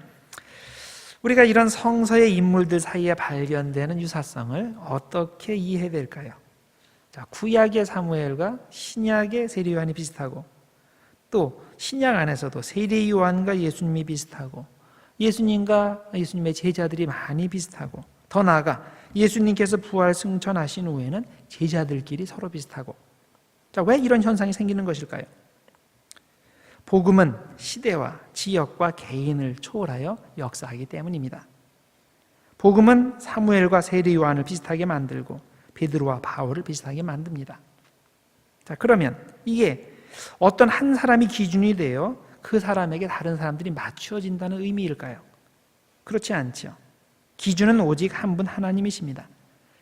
우리가 이런 성서의 인물들 사이에 발견되는 유사성을 어떻게 이해해야 될까요? 자, 구약의 사무엘과 신약의 세례 요한이 비슷하고, 또 신약 안에서도 세례 요한과 예수님이 비슷하고, 예수님과 예수님의 제자들이 많이 비슷하고, 더 나아가 예수님께서 부활 승천하신 후에는 제자들끼리 서로 비슷하고. 자, 왜 이런 현상이 생기는 것일까요? 복음은 시대와 지역과 개인을 초월하여 역사하기 때문입니다. 복음은 사무엘과 세례 요한을 비슷하게 만들고 베드로와 바울을 비슷하게 만듭니다. 자, 그러면 이게 어떤 한 사람이 기준이 되어 그 사람에게 다른 사람들이 맞추어진다는 의미일까요? 그렇지 않죠. 기준은 오직 한 분 하나님이십니다.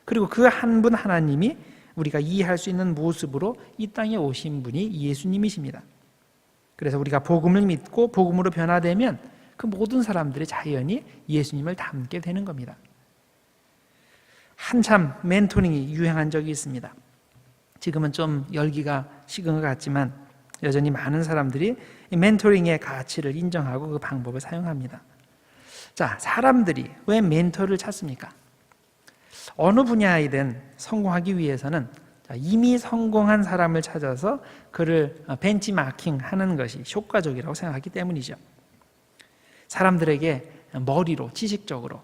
그리고 그 한 분 하나님이 우리가 이해할 수 있는 모습으로 이 땅에 오신 분이 예수님이십니다. 그래서 우리가 복음을 믿고 복음으로 변화되면 그 모든 사람들이 자연히 예수님을 닮게 되는 겁니다. 한참 멘토링이 유행한 적이 있습니다. 지금은 좀 열기가 식은 것 같지만 여전히 많은 사람들이 이 멘토링의 가치를 인정하고 그 방법을 사용합니다. 자, 사람들이 왜 멘토를 찾습니까? 어느 분야이든 성공하기 위해서는 이미 성공한 사람을 찾아서 그를 벤치마킹 하는 것이 효과적이라고 생각하기 때문이죠. 사람들에게 머리로, 지식적으로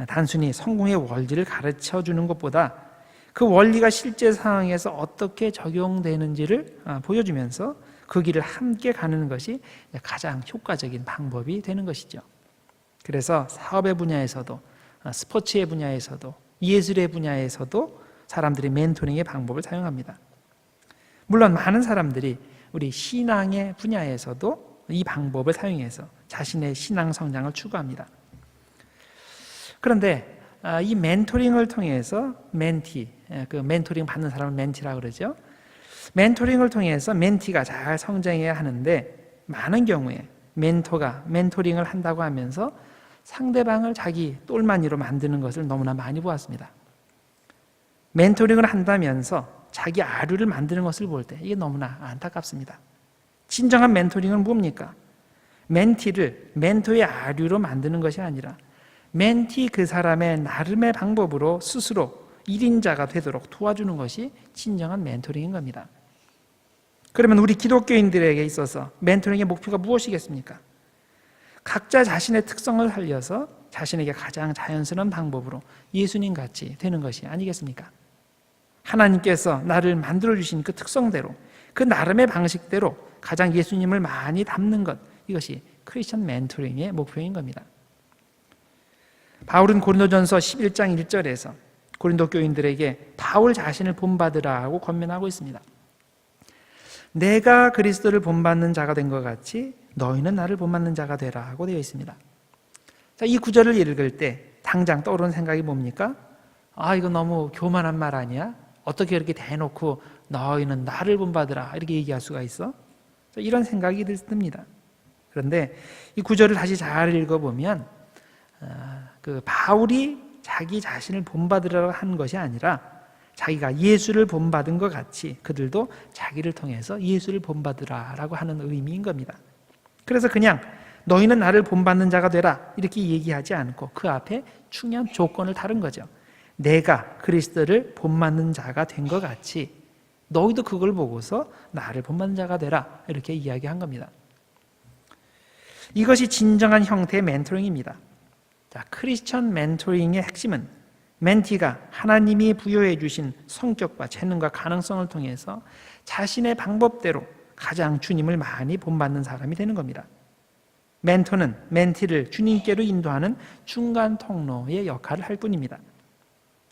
단순히 성공의 원리를 가르쳐 주는 것보다 그 원리가 실제 상황에서 어떻게 적용되는지를 보여주면서 그 길을 함께 가는 것이 가장 효과적인 방법이 되는 것이죠. 그래서 사업의 분야에서도, 스포츠의 분야에서도, 예술의 분야에서도 사람들이 멘토링의 방법을 사용합니다. 물론 많은 사람들이 우리 신앙의 분야에서도 이 방법을 사용해서 자신의 신앙 성장을 추구합니다. 그런데 이 멘토링을 통해서 그 멘토링 받는 사람을 멘티라고 그러죠. 멘토링을 통해서 멘티가 잘 성장해야 하는데 많은 경우에 멘토가 멘토링을 한다고 하면서 상대방을 자기 똘마니로 만드는 것을 너무나 많이 보았습니다. 멘토링을 한다면서 자기 아류를 만드는 것을 볼 때 이게 너무나 안타깝습니다. 진정한 멘토링은 뭡니까? 멘티를 멘토의 아류로 만드는 것이 아니라 멘티 그 사람의 나름의 방법으로 스스로 1인자가 되도록 도와주는 것이 진정한 멘토링인 겁니다. 그러면 우리 기독교인들에게 있어서 멘토링의 목표가 무엇이겠습니까? 각자 자신의 특성을 살려서 자신에게 가장 자연스러운 방법으로 예수님같이 되는 것이 아니겠습니까? 하나님께서 나를 만들어주신 그 특성대로, 그 나름의 방식대로 가장 예수님을 많이 닮는 것, 이것이 크리스천 멘토링의 목표인 겁니다. 바울은 고린도전서 11장 1절에서 고린도 교인들에게 바울 자신을 본받으라고 권면하고 있습니다. 내가 그리스도를 본받는 자가 된 것 같이 너희는 나를 본받는 자가 되라고 되어 있습니다. 자, 이 구절을 읽을 때 당장 떠오르는 생각이 뭡니까? 이거 너무 교만한 말 아니야? 어떻게 이렇게 대놓고 너희는 나를 본받으라 이렇게 얘기할 수가 있어? 자, 이런 생각이 듭니다. 그런데 이 구절을 다시 잘 읽어보면 그 바울이 자기 자신을 본받으라고 한 것이 아니라 자기가 예수를 본받은 것 같이 그들도 자기를 통해서 예수를 본받으라라고 하는 의미인 겁니다. 그래서 그냥 너희는 나를 본받는 자가 되라 이렇게 얘기하지 않고 그 앞에 중요한 조건을 다룬 거죠. 내가 그리스도를 본받는 자가 된 것 같이 너희도 그걸 보고서 나를 본받는 자가 되라 이렇게 이야기한 겁니다. 이것이 진정한 형태의 멘토링입니다. 자, 크리스천 멘토링의 핵심은 멘티가 하나님이 부여해 주신 성격과 재능과 가능성을 통해서 자신의 방법대로 가장 주님을 많이 본받는 사람이 되는 겁니다. 멘토는 멘티를 주님께로 인도하는 중간 통로의 역할을 할 뿐입니다.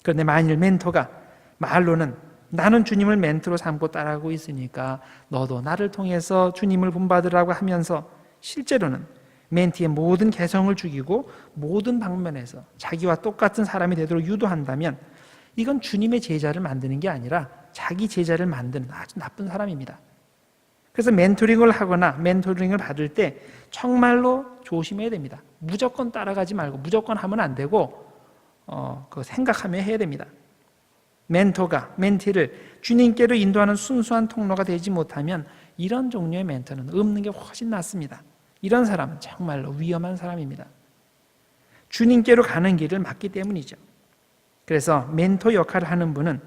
그런데 만일 멘토가 말로는 나는 주님을 멘토로 삼고 따라하고 있으니까 너도 나를 통해서 주님을 본받으라고 하면서 실제로는 멘티의 모든 개성을 죽이고 모든 방면에서 자기와 똑같은 사람이 되도록 유도한다면 이건 주님의 제자를 만드는 게 아니라 자기 제자를 만드는 아주 나쁜 사람입니다. 그래서 멘토링을 하거나 멘토링을 받을 때 정말로 조심해야 됩니다. 무조건 따라가지 말고 무조건 하면 안 되고 그거 생각하며 해야 됩니다. 멘토가 멘티를 주님께로 인도하는 순수한 통로가 되지 못하면 이런 종류의 멘토는 없는 게 훨씬 낫습니다. 이런 사람은 정말로 위험한 사람입니다. 주님께로 가는 길을 막기 때문이죠. 그래서 멘토 역할을 하는 분은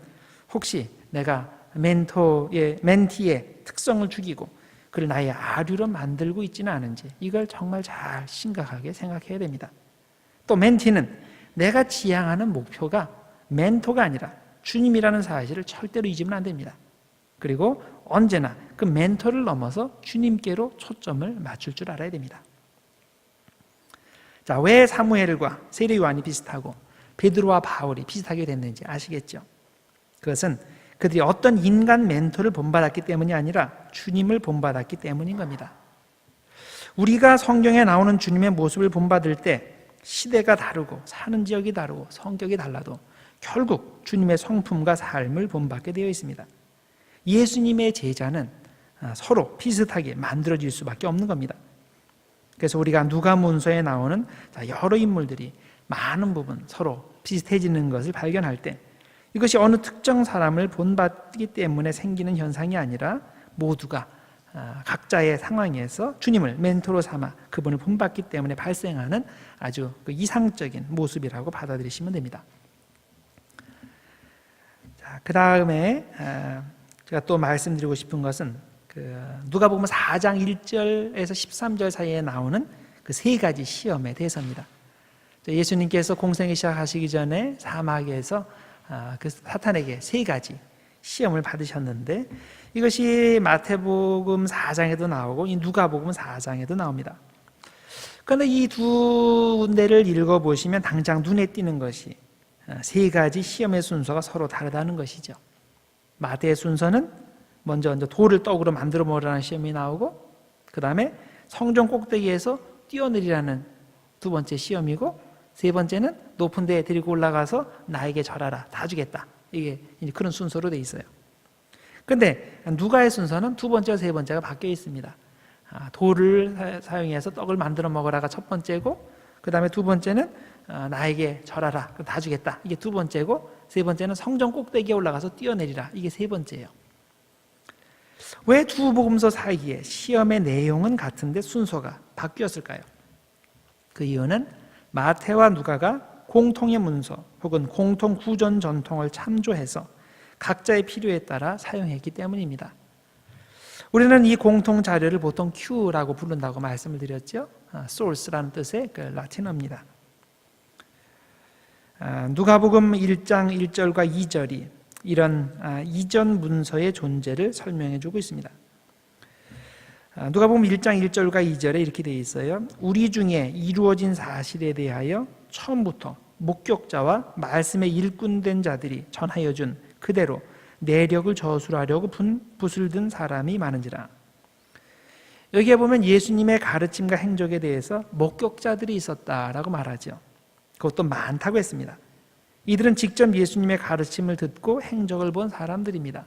혹시 내가 멘티의 특성을 죽이고 그를 나의 아류로 만들고 있지는 않은지 이걸 정말 잘 심각하게 생각해야 됩니다. 또 멘티는 내가 지향하는 목표가 멘토가 아니라 주님이라는 사실을 절대로 잊으면 안 됩니다. 그리고 언제나 그 멘토를 넘어서 주님께로 초점을 맞출 줄 알아야 됩니다. 자, 왜 사무엘과 세례 요한이 비슷하고 베드로와 바울이 비슷하게 됐는지 아시겠죠? 그것은 그들이 어떤 인간 멘토를 본받았기 때문이 아니라 주님을 본받았기 때문인 겁니다. 우리가 성경에 나오는 주님의 모습을 본받을 때 시대가 다르고 사는 지역이 다르고 성격이 달라도 결국 주님의 성품과 삶을 본받게 되어 있습니다. 예수님의 제자는 서로 비슷하게 만들어질 수밖에 없는 겁니다. 그래서 우리가 누가문서에 나오는 여러 인물들이 많은 부분 서로 비슷해지는 것을 발견할 때 이것이 어느 특정 사람을 본받기 때문에 생기는 현상이 아니라 모두가 각자의 상황에서 주님을 멘토로 삼아 그분을 본받기 때문에 발생하는 아주 이상적인 모습이라고 받아들이시면 됩니다. 그 다음에 제가 또 말씀드리고 싶은 것은 누가복음 4장 1절에서 13절 사이에 나오는 그 세 가지 시험에 대해서입니다. 예수님께서 공생을 시작하시기 전에 사막에서 그 사탄에게 세 가지 시험을 받으셨는데 이것이 마태복음 4장에도 나오고 이 누가복음 4장에도 나옵니다. 그런데 이 두 군데를 읽어보시면 당장 눈에 띄는 것이 세 가지 시험의 순서가 서로 다르다는 것이죠. 마태의 순서는 먼저 돌을 떡으로 만들어 먹으라는 시험이 나오고 그 다음에 성전 꼭대기에서 뛰어내리라는 두 번째 시험이고 세 번째는 높은 데에 데리고 올라가서 나에게 절하라, 다 주겠다. 이게 그런 순서로 돼 있어요. 그런데 누가의 순서는 두 번째와 세 번째가 바뀌어 있습니다. 돌을 사용해서 떡을 만들어 먹으라가 첫 번째고 그 다음에 두 번째는 나에게 절하라, 다 주겠다. 이게 두 번째고 세 번째는 성전 꼭대기에 올라가서 뛰어내리라. 이게 세 번째예요. 왜 두 복음서 사이에 시험의 내용은 같은데 순서가 바뀌었을까요? 그 이유는 마태와 누가가 공통의 문서 혹은 공통 구전 전통을 참조해서 각자의 필요에 따라 사용했기 때문입니다. 우리는 이 공통 자료를 보통 Q라고 부른다고 말씀을 드렸죠. source라는 뜻의 라틴어입니다. 누가복음 1장 1절과 2절이 이런 이전 문서의 존재를 설명해 주고 있습니다. 누가복음 1장 1절과 2절에 이렇게 되어 있어요. 우리 중에 이루어진 사실에 대하여 처음부터 목격자와 말씀에 일꾼된 자들이 전하여 준 그대로 내력을 저술하려고 붓을 든 사람이 많은지라. 여기에 보면 예수님의 가르침과 행적에 대해서 목격자들이 있었다라고 말하죠. 그것도 많다고 했습니다. 이들은 직접 예수님의 가르침을 듣고 행적을 본 사람들입니다.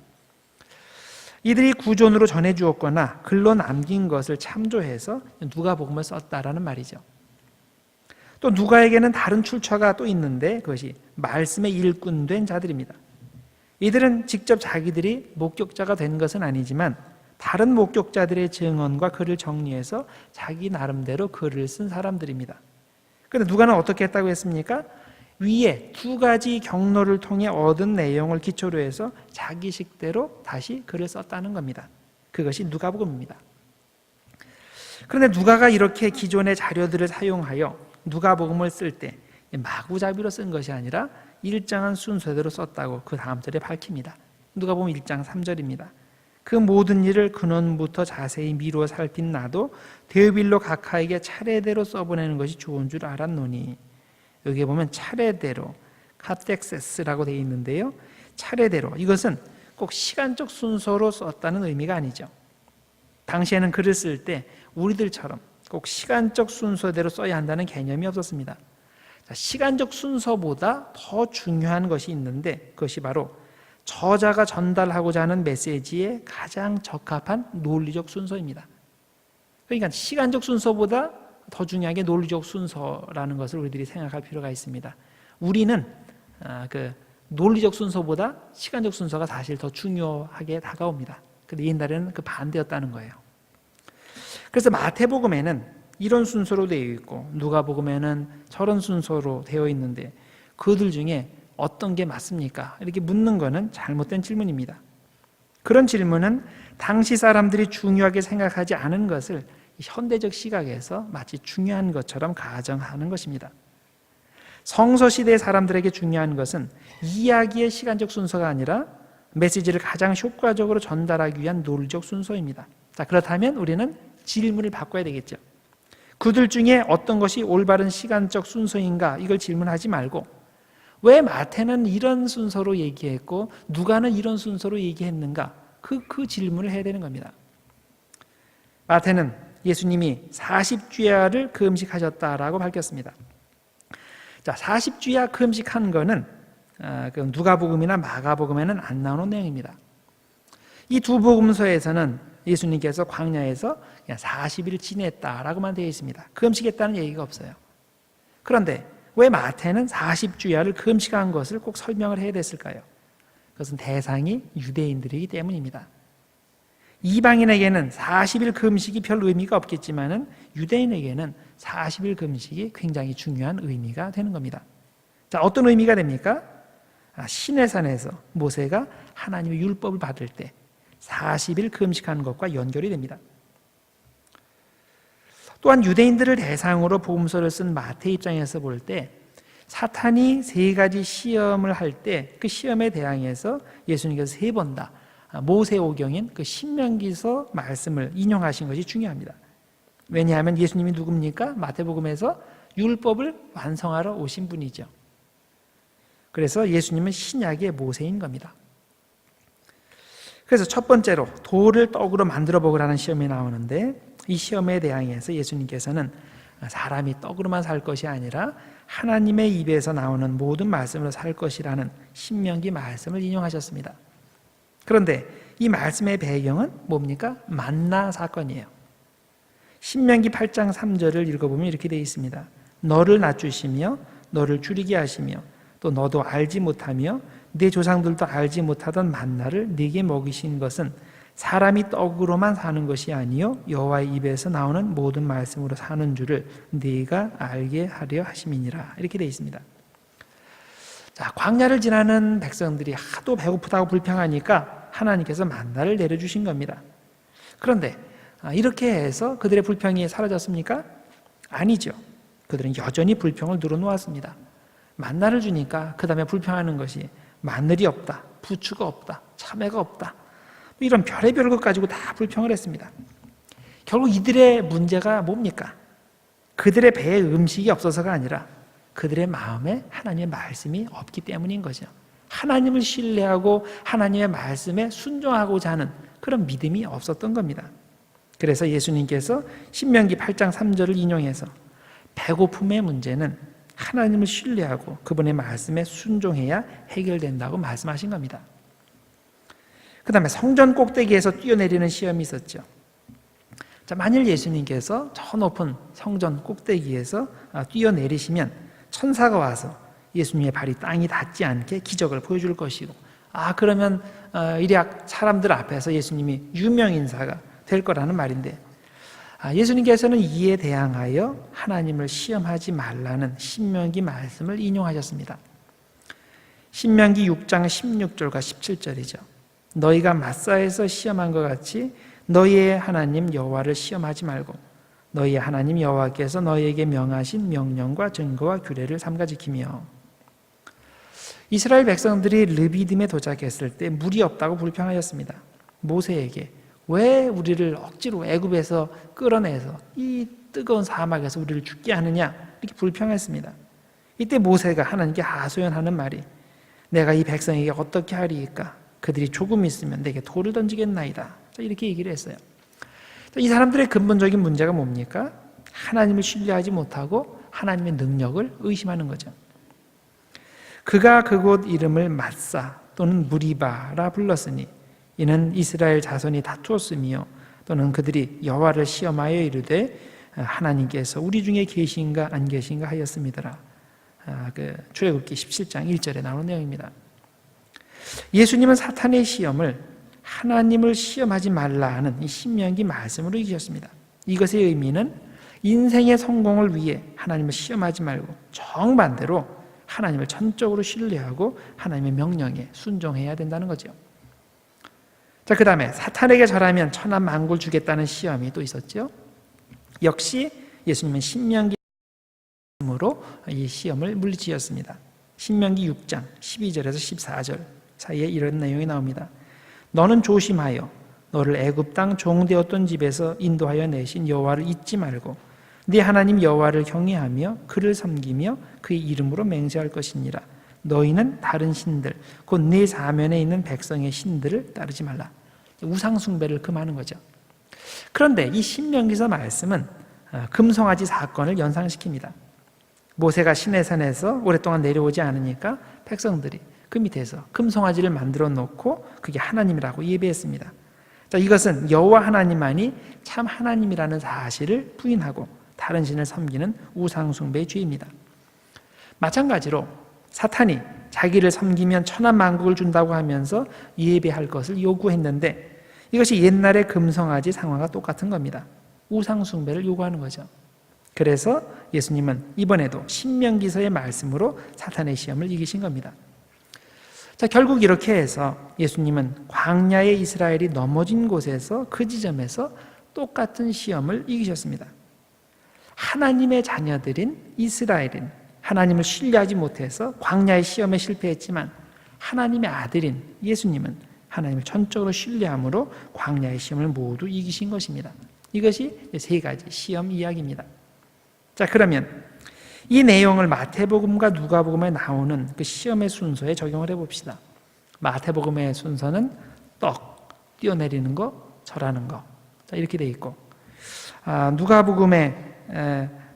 이들이 구전으로 전해주었거나 글로 남긴 것을 참조해서 누가복음을 썼다라는 말이죠. 또 누가에게는 다른 출처가 또 있는데 그것이 말씀에 일꾼된 자들입니다. 이들은 직접 자기들이 목격자가 된 것은 아니지만 다른 목격자들의 증언과 글을 정리해서 자기 나름대로 글을 쓴 사람들입니다. 그런데 누가는 어떻게 했다고 했습니까? 위에 두 가지 경로를 통해 얻은 내용을 기초로 해서 자기식대로 다시 글을 썼다는 겁니다. 그것이 누가복음입니다. 그런데 누가가 이렇게 기존의 자료들을 사용하여 누가복음을 쓸 때 마구잡이로 쓴 것이 아니라 일정한 순서대로 썼다고 그 다음 절에 밝힙니다. 누가복음 1장 3절입니다. 그 모든 일을 근원부터 자세히 미루어 살핀 나도 데오빌로 각하에게 차례대로 써보내는 것이 좋은 줄 알았노니. 여기에 보면 차례대로 카텍세스라고 되어 있는데요. 차례대로 이것은 꼭 시간적 순서로 썼다는 의미가 아니죠. 당시에는 글을 쓸 때 우리들처럼 꼭 시간적 순서대로 써야 한다는 개념이 없었습니다. 시간적 순서보다 더 중요한 것이 있는데 그것이 바로 저자가 전달하고자 하는 메시지에 가장 적합한 논리적 순서입니다. 그러니까 시간적 순서보다 더 중요한 게 논리적 순서라는 것을 우리들이 생각할 필요가 있습니다. 우리는 논리적 순서보다 시간적 순서가 사실 더 중요하게 다가옵니다. 근데 옛날에는 그 반대였다는 거예요. 그래서 마태복음에는 이런 순서로 되어 있고 누가복음에는 저런 순서로 되어 있는데 그들 중에 어떤 게 맞습니까? 이렇게 묻는 것은 잘못된 질문입니다. 그런 질문은 당시 사람들이 중요하게 생각하지 않은 것을 현대적 시각에서 마치 중요한 것처럼 가정하는 것입니다. 성서시대 사람들에게 중요한 것은 이야기의 시간적 순서가 아니라 메시지를 가장 효과적으로 전달하기 위한 논리적 순서입니다. 자, 그렇다면 우리는 질문을 바꿔야 되겠죠. 그들 중에 어떤 것이 올바른 시간적 순서인가 이걸 질문하지 말고 왜 마태는 이런 순서로 얘기했고 누가는 이런 순서로 얘기했는가 그 질문을 해야 되는 겁니다. 마태는 예수님이 40주야를 금식하셨다라고 밝혔습니다. 자, 40주야 금식한 거는 누가복음이나 마가복음에는 안 나오는 내용입니다. 이 두 복음서에서는 예수님께서 광야에서 그냥 40일 지냈다라고만 되어 있습니다. 금식했다는 얘기가 없어요. 그런데 왜 마태는 40주야를 금식한 것을 꼭 설명을 해야 됐을까요? 그것은 대상이 유대인들이기 때문입니다. 이방인에게는 40일 금식이 별 의미가 없겠지만은 유대인에게는 40일 금식이 굉장히 중요한 의미가 되는 겁니다. 자, 어떤 의미가 됩니까? 시내산에서 모세가 하나님의 율법을 받을 때 40일 금식하는 것과 연결이 됩니다. 또한 유대인들을 대상으로 복음서를 쓴 마태 입장에서 볼 때 사탄이 세 가지 시험을 할 때 그 시험에 대항해서 예수님께서 세 번 다 모세오경인 그 신명기서 말씀을 인용하신 것이 중요합니다. 왜냐하면 예수님이 누굽니까? 마태복음에서 율법을 완성하러 오신 분이죠. 그래서 예수님은 신약의 모세인 겁니다. 그래서 첫 번째로 돌을 떡으로 만들어 보라는 시험이 나오는데 이 시험에 대항해서 예수님께서는 사람이 떡으로만 살 것이 아니라 하나님의 입에서 나오는 모든 말씀으로 살 것이라는 신명기 말씀을 인용하셨습니다. 그런데 이 말씀의 배경은 뭡니까? 만나 사건이에요. 신명기 8장 3절을 읽어보면 이렇게 되어 있습니다. 너를 낮추시며 너를 줄이게 하시며 또 너도 알지 못하며 네 조상들도 알지 못하던 만나를 네게 먹이신 것은 사람이 떡으로만 사는 것이 아니요 여호와의 입에서 나오는 모든 말씀으로 사는 줄을 네가 알게 하려 하심이니라. 이렇게 되어 있습니다. 자, 광야를 지나는 백성들이 하도 배고프다고 불평하니까 하나님께서 만나를 내려주신 겁니다. 그런데 이렇게 해서 그들의 불평이 사라졌습니까? 아니죠. 그들은 여전히 불평을 늘어놓았습니다. 만나를 주니까 그 다음에 불평하는 것이 마늘이 없다, 부추가 없다, 참외가 없다, 이런 별의별 것 가지고 다 불평을 했습니다. 결국 이들의 문제가 뭡니까? 그들의 배에 음식이 없어서가 아니라 그들의 마음에 하나님의 말씀이 없기 때문인 거죠. 하나님을 신뢰하고 하나님의 말씀에 순종하고자 하는 그런 믿음이 없었던 겁니다. 그래서 예수님께서 신명기 8장 3절을 인용해서 배고픔의 문제는 하나님을 신뢰하고 그분의 말씀에 순종해야 해결된다고 말씀하신 겁니다. 그 다음에 성전 꼭대기에서 뛰어내리는 시험이 있었죠. 자, 만일 예수님께서 저 높은 성전 꼭대기에서 뛰어내리시면 천사가 와서 예수님의 발이 땅이 닿지 않게 기적을 보여줄 것이고, 그러면 이리학 사람들 앞에서 예수님이 유명인사가 될 거라는 말인데, 예수님께서는 이에 대항하여 하나님을 시험하지 말라는 신명기 말씀을 인용하셨습니다. 신명기 6장 16절과 17절이죠. 너희가 마사에서 시험한 것 같이 너희의 하나님 여호와를 시험하지 말고 너희의 하나님 여호와께서 너희에게 명하신 명령과 증거와 규례를 삼가 지키며. 이스라엘 백성들이 르비딤에 도착했을 때 물이 없다고 불평하였습니다. 모세에게 왜 우리를 억지로 애굽에서 끌어내서 이 뜨거운 사막에서 우리를 죽게 하느냐 이렇게 불평했습니다. 이때 모세가 하나님께 하소연하는 말이 내가 이 백성에게 어떻게 하리이까? 그들이 조금 있으면 내게 돌을 던지겠나이다. 이렇게 얘기를 했어요. 이 사람들의 근본적인 문제가 뭡니까? 하나님을 신뢰하지 못하고 하나님의 능력을 의심하는 거죠. 그가 그곳 이름을 마사 또는 무리바라 불렀으니 이는 이스라엘 자손이 다투었으며 또는 그들이 여호와를 시험하여 이르되 하나님께서 우리 중에 계신가 안 계신가 하였음이더라. 출애굽기 17장 1절에 나오는 내용입니다. 예수님은 사탄의 시험을 하나님을 시험하지 말라 하는 이 신명기 말씀으로 이기셨습니다. 이것의 의미는 인생의 성공을 위해 하나님을 시험하지 말고 정반대로 하나님을 전적으로 신뢰하고 하나님의 명령에 순종해야 된다는 거죠. 자, 그 다음에 사탄에게 절하면 천한 만국을 주겠다는 시험이 또 있었죠. 역시 예수님은 신명기로 이 시험을 물리치셨습니다. 신명기 6장 12절에서 14절 사이에 이런 내용이 나옵니다. 너는 조심하여 너를 애굽 땅 종되었던 집에서 인도하여 내신 여호와를 잊지 말고 네 하나님 여호와를 경외하며 그를 섬기며 그의 이름으로 맹세할 것이니라. 너희는 다른 신들 곧 네 사면에 있는 백성의 신들을 따르지 말라. 우상 숭배를 금하는 거죠. 그런데 이 신명기서 말씀은 금송아지 사건을 연상시킵니다. 모세가 시내산에서 오랫동안 내려오지 않으니까 백성들이 그 밑에서 금송아지를 만들어 놓고 그게 하나님이라고 예배했습니다. 자, 이것은 여호와 하나님만이 참 하나님이라는 사실을 부인하고 다른 신을 섬기는 우상 숭배의 죄입니다. 마찬가지로 사탄이 자기를 섬기면 천한 만국을 준다고 하면서 예배할 것을 요구했는데 이것이 옛날의 금송아지 상황과 똑같은 겁니다. 우상 숭배를 요구하는 거죠. 그래서 예수님은 이번에도 신명기서의 말씀으로 사탄의 시험을 이기신 겁니다. 자, 결국 이렇게 해서 예수님은 광야의 이스라엘이 넘어진 곳에서 그 지점에서 똑같은 시험을 이기셨습니다. 하나님의 자녀들인 이스라엘은 하나님을 신뢰하지 못해서 광야의 시험에 실패했지만 하나님의 아들인 예수님은 하나님을 전적으로 신뢰함으로 광야의 시험을 모두 이기신 것입니다. 이것이 세 가지 시험 이야기입니다. 자, 그러면 이 내용을 마태복음과 누가복음에 나오는 그 시험의 순서에 적용을 해봅시다. 마태복음의 순서는 떡, 뛰어내리는 거, 절하는 거. 자, 이렇게 돼 있고, 누가복음의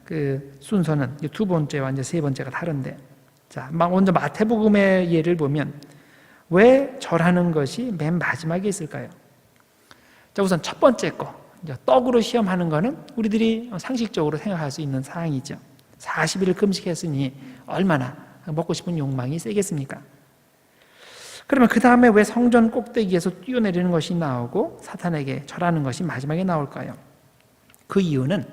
그 순서는 두 번째와 이제 세 번째가 다른데, 자, 먼저 마태복음의 예를 보면 왜 절하는 것이 맨 마지막에 있을까요? 자, 우선 첫 번째 거, 떡으로 시험하는 거는 우리들이 상식적으로 생각할 수 있는 사항이죠. 40일을 금식했으니 얼마나 먹고 싶은 욕망이 세겠습니까? 그러면 그 다음에 왜 성전 꼭대기에서 뛰어내리는 것이 나오고 사탄에게 절하는 것이 마지막에 나올까요? 그 이유는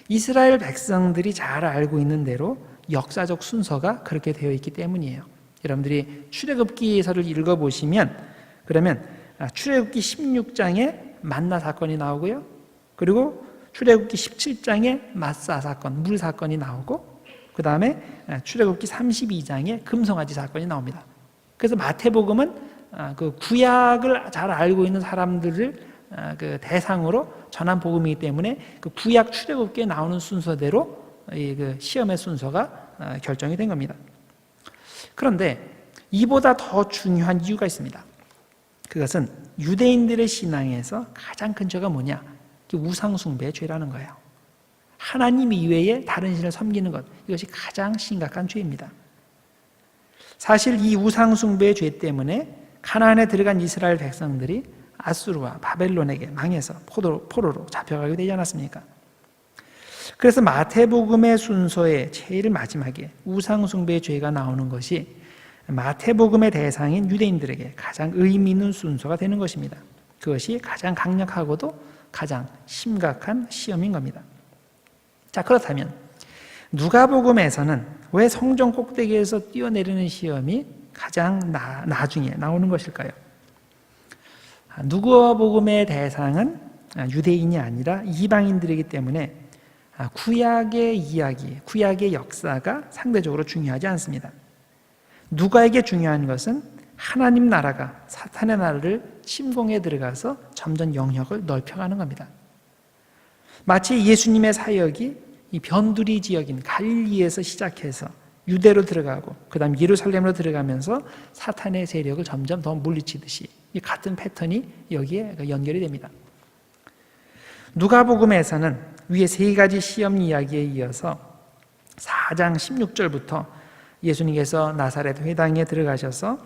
이스라엘 백성들이 잘 알고 있는 대로 역사적 순서가 그렇게 되어 있기 때문이에요. 여러분들이 출애굽기서를 읽어보시면 그러면 출애굽기 16장에 만나 사건이 나오고요. 그리고 출애굽기 17장에 마사 사건, 물 사건이 나오고 그 다음에 출애굽기 32장에 금송아지 사건이 나옵니다. 그래서 마태복음은 그 구약을 잘 알고 있는 사람들을 그 대상으로 전한 복음이기 때문에 그 구약 출애굽기에 나오는 순서대로 그 시험의 순서가 결정이 된 겁니다. 그런데 이보다 더 중요한 이유가 있습니다. 그것은 유대인들의 신앙에서 가장 큰 죄가 뭐냐? 우상숭배의 죄라는 거예요. 하나님 이외에 다른 신을 섬기는 것, 이것이 가장 심각한 죄입니다. 사실 이 우상숭배의 죄 때문에 가나안에 들어간 이스라엘 백성들이 아수르와 바벨론에게 망해서 포로로 잡혀가게 되지 않았습니까? 그래서 마태복음의 순서의 제일 마지막에 우상숭배의 죄가 나오는 것이 마태복음의 대상인 유대인들에게 가장 의미 있는 순서가 되는 것입니다. 그것이 가장 강력하고도 가장 심각한 시험인 겁니다. 자, 그렇다면 누가복음에서는 왜 성전 꼭대기에서 뛰어내리는 시험이 가장 나중에 나오는 것일까요? 누가복음의 대상은 유대인이 아니라 이방인들이기 때문에 구약의 이야기, 구약의 역사가 상대적으로 중요하지 않습니다. 누가에게 중요한 것은 하나님 나라가 사탄의 나라를 침공해 들어가서 점점 영역을 넓혀가는 겁니다. 마치 예수님의 사역이 이 변두리 지역인 갈릴리에서 시작해서 유대로 들어가고 그 다음 예루살렘으로 들어가면서 사탄의 세력을 점점 더 물리치듯이 이 같은 패턴이 여기에 연결이 됩니다. 누가복음에서는 위에 세 가지 시험 이야기에 이어서 4장 16절부터 예수님께서 나사렛 회당에 들어가셔서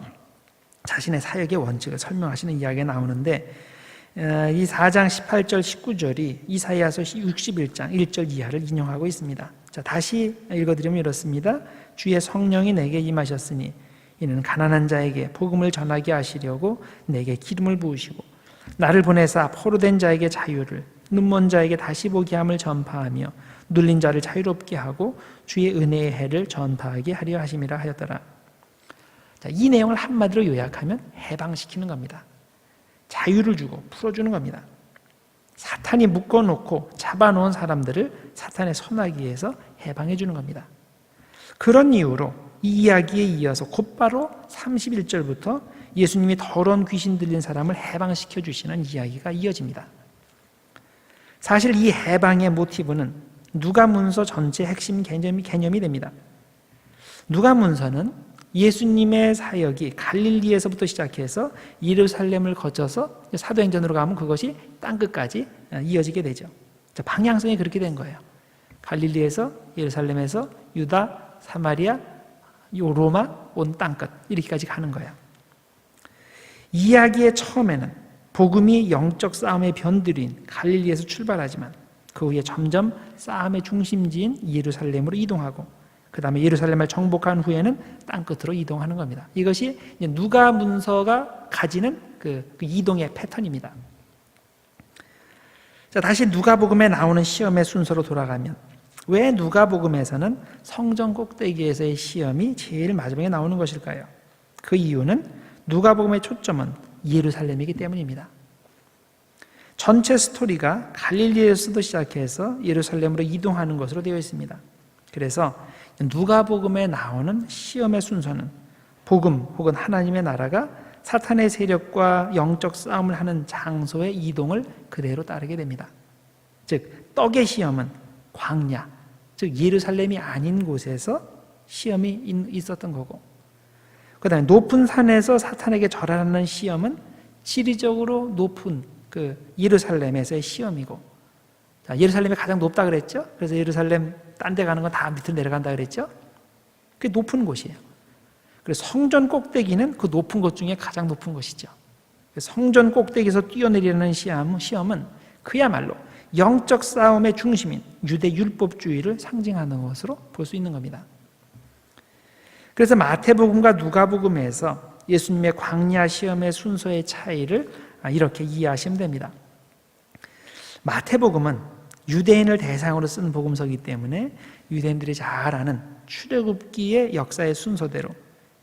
자신의 사역의 원칙을 설명하시는 이야기가 나오는데 이 4장 18절 19절이 이사야서 61장 1절 이하를 인용하고 있습니다. 자, 다시 읽어드리면 이렇습니다. 주의 성령이 내게 임하셨으니 이는 가난한 자에게 복음을 전하게 하시려고 내게 기름을 부으시고 나를 보내사 포로된 자에게 자유를, 눈먼 자에게 다시 보게 함을 전파하며 눌린 자를 자유롭게 하고 주의 은혜의 해를 전파하게 하려 하심이라 하였더라. 자, 이 내용을 한마디로 요약하면 해방시키는 겁니다. 자유를 주고 풀어주는 겁니다. 사탄이 묶어놓고 잡아놓은 사람들을 사탄의 손아귀에서 해방해 주는 겁니다. 그런 이유로 이 이야기에 이어서 곧바로 31절부터 예수님이 더러운 귀신 들린 사람을 해방시켜 주시는 이야기가 이어집니다. 사실 이 해방의 모티브는 누가문서 전체 핵심 개념이 됩니다. 누가문서는 예수님의 사역이 갈릴리에서부터 시작해서 예루살렘을 거쳐서 사도행전으로 가면 그것이 땅끝까지 이어지게 되죠. 방향성이 그렇게 된 거예요. 갈릴리에서, 예루살렘에서, 유다, 사마리아, 로마, 온 땅끝 이렇게까지 가는 거예요. 이야기의 처음에는 복음이 영적 싸움의 변두리인 갈릴리에서 출발하지만 그 후에 점점 싸움의 중심지인 예루살렘으로 이동하고 그 다음에 예루살렘을 정복한 후에는 땅끝으로 이동하는 겁니다. 이것이 누가문서가 가지는 그 이동의 패턴입니다. 자, 다시 누가복음에 나오는 시험의 순서로 돌아가면 왜 누가복음에서는 성전 꼭대기에서의 시험이 제일 마지막에 나오는 것일까요? 그 이유는 누가복음의 초점은 예루살렘이기 때문입니다. 전체 스토리가 갈릴리에서도 시작해서 예루살렘으로 이동하는 것으로 되어 있습니다. 그래서 누가복음에 나오는 시험의 순서는 복음 혹은 하나님의 나라가 사탄의 세력과 영적 싸움을 하는 장소의 이동을 그대로 따르게 됩니다. 즉 떡의 시험은 광야, 즉 예루살렘이 아닌 곳에서 시험이 있었던 거고, 그 다음에 높은 산에서 사탄에게 절하는 시험은 지리적으로 높은 그 예루살렘에서의 시험이고, 자, 예루살렘이 가장 높다 그랬죠? 그래서 예루살렘 딴 데 가는 건 다 밑으로 내려간다 그랬죠? 그게 높은 곳이에요. 그래서 성전 꼭대기는 그 높은 곳 중에 가장 높은 곳이죠. 성전 꼭대기에서 뛰어내리는 시험은 그야말로 영적 싸움의 중심인 유대 율법주의를 상징하는 것으로 볼 수 있는 겁니다. 그래서 마태복음과 누가복음에서 예수님의 광야 시험의 순서의 차이를 이렇게 이해하시면 됩니다. 마태복음은 유대인을 대상으로 쓴 복음서이기 때문에 유대인들이 잘 아는 출애굽기의 역사의 순서대로,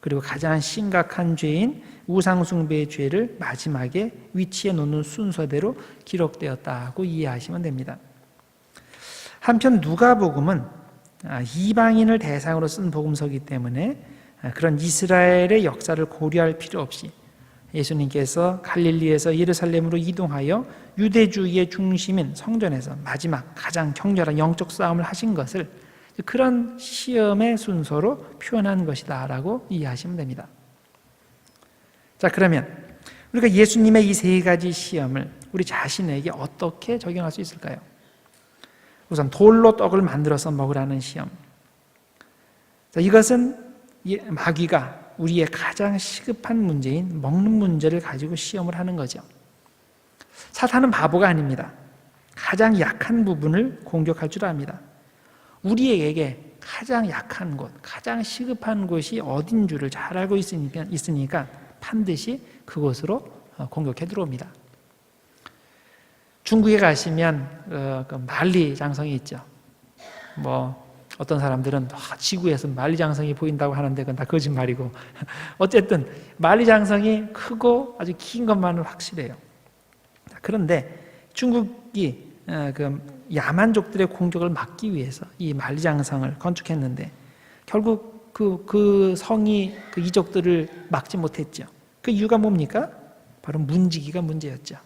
그리고 가장 심각한 죄인 우상숭배의 죄를 마지막에 위치해 놓는 순서대로 기록되었다고 이해하시면 됩니다. 한편 누가복음은 이방인을 대상으로 쓴 복음서이기 때문에 그런 이스라엘의 역사를 고려할 필요 없이 예수님께서 갈릴리에서 예루살렘으로 이동하여 유대주의의 중심인 성전에서 마지막 가장 격렬한 영적 싸움을 하신 것을 그런 시험의 순서로 표현한 것이다 라고 이해하시면 됩니다. 자, 그러면 우리가 예수님의 이 세 가지 시험을 우리 자신에게 어떻게 적용할 수 있을까요? 우선 돌로 떡을 만들어서 먹으라는 시험. 자, 이것은 마귀가 우리의 가장 시급한 문제인 먹는 문제를 가지고 시험을 하는 거죠. 사탄은 바보가 아닙니다. 가장 약한 부분을 공격할 줄 압니다. 우리에게 가장 약한 곳, 가장 시급한 곳이 어딘 줄을 잘 알고 있으니까 반드시 그곳으로 공격해 들어옵니다. 중국에 가시면 그 만리장성이 있죠. 어떤 사람들은 지구에서 만리장성이 보인다고 하는데 그건 다 거짓말이고, 어쨌든 만리장성이 크고 아주 긴 것만은 확실해요. 그런데 중국이 그 야만족들의 공격을 막기 위해서 이 만리장성을 건축했는데 결국 그 성이 그 이족들을 막지 못했죠. 그 이유가 뭡니까? 바로 문지기가 문제였죠.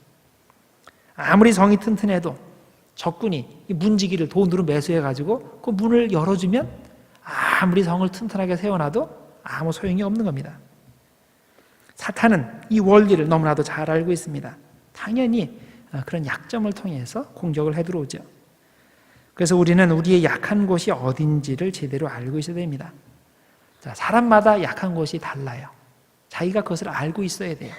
아무리 성이 튼튼해도 적군이 이 문지기를 돈으로 매수해가지고 그 문을 열어주면 아무리 성을 튼튼하게 세워놔도 아무 소용이 없는 겁니다. 사탄은 이 원리를 너무나도 잘 알고 있습니다. 당연히 그런 약점을 통해서 공격을 해 들어오죠. 그래서 우리는 우리의 약한 곳이 어딘지를 제대로 알고 있어야 됩니다. 자, 사람마다 약한 곳이 달라요. 자기가 그것을 알고 있어야 돼요.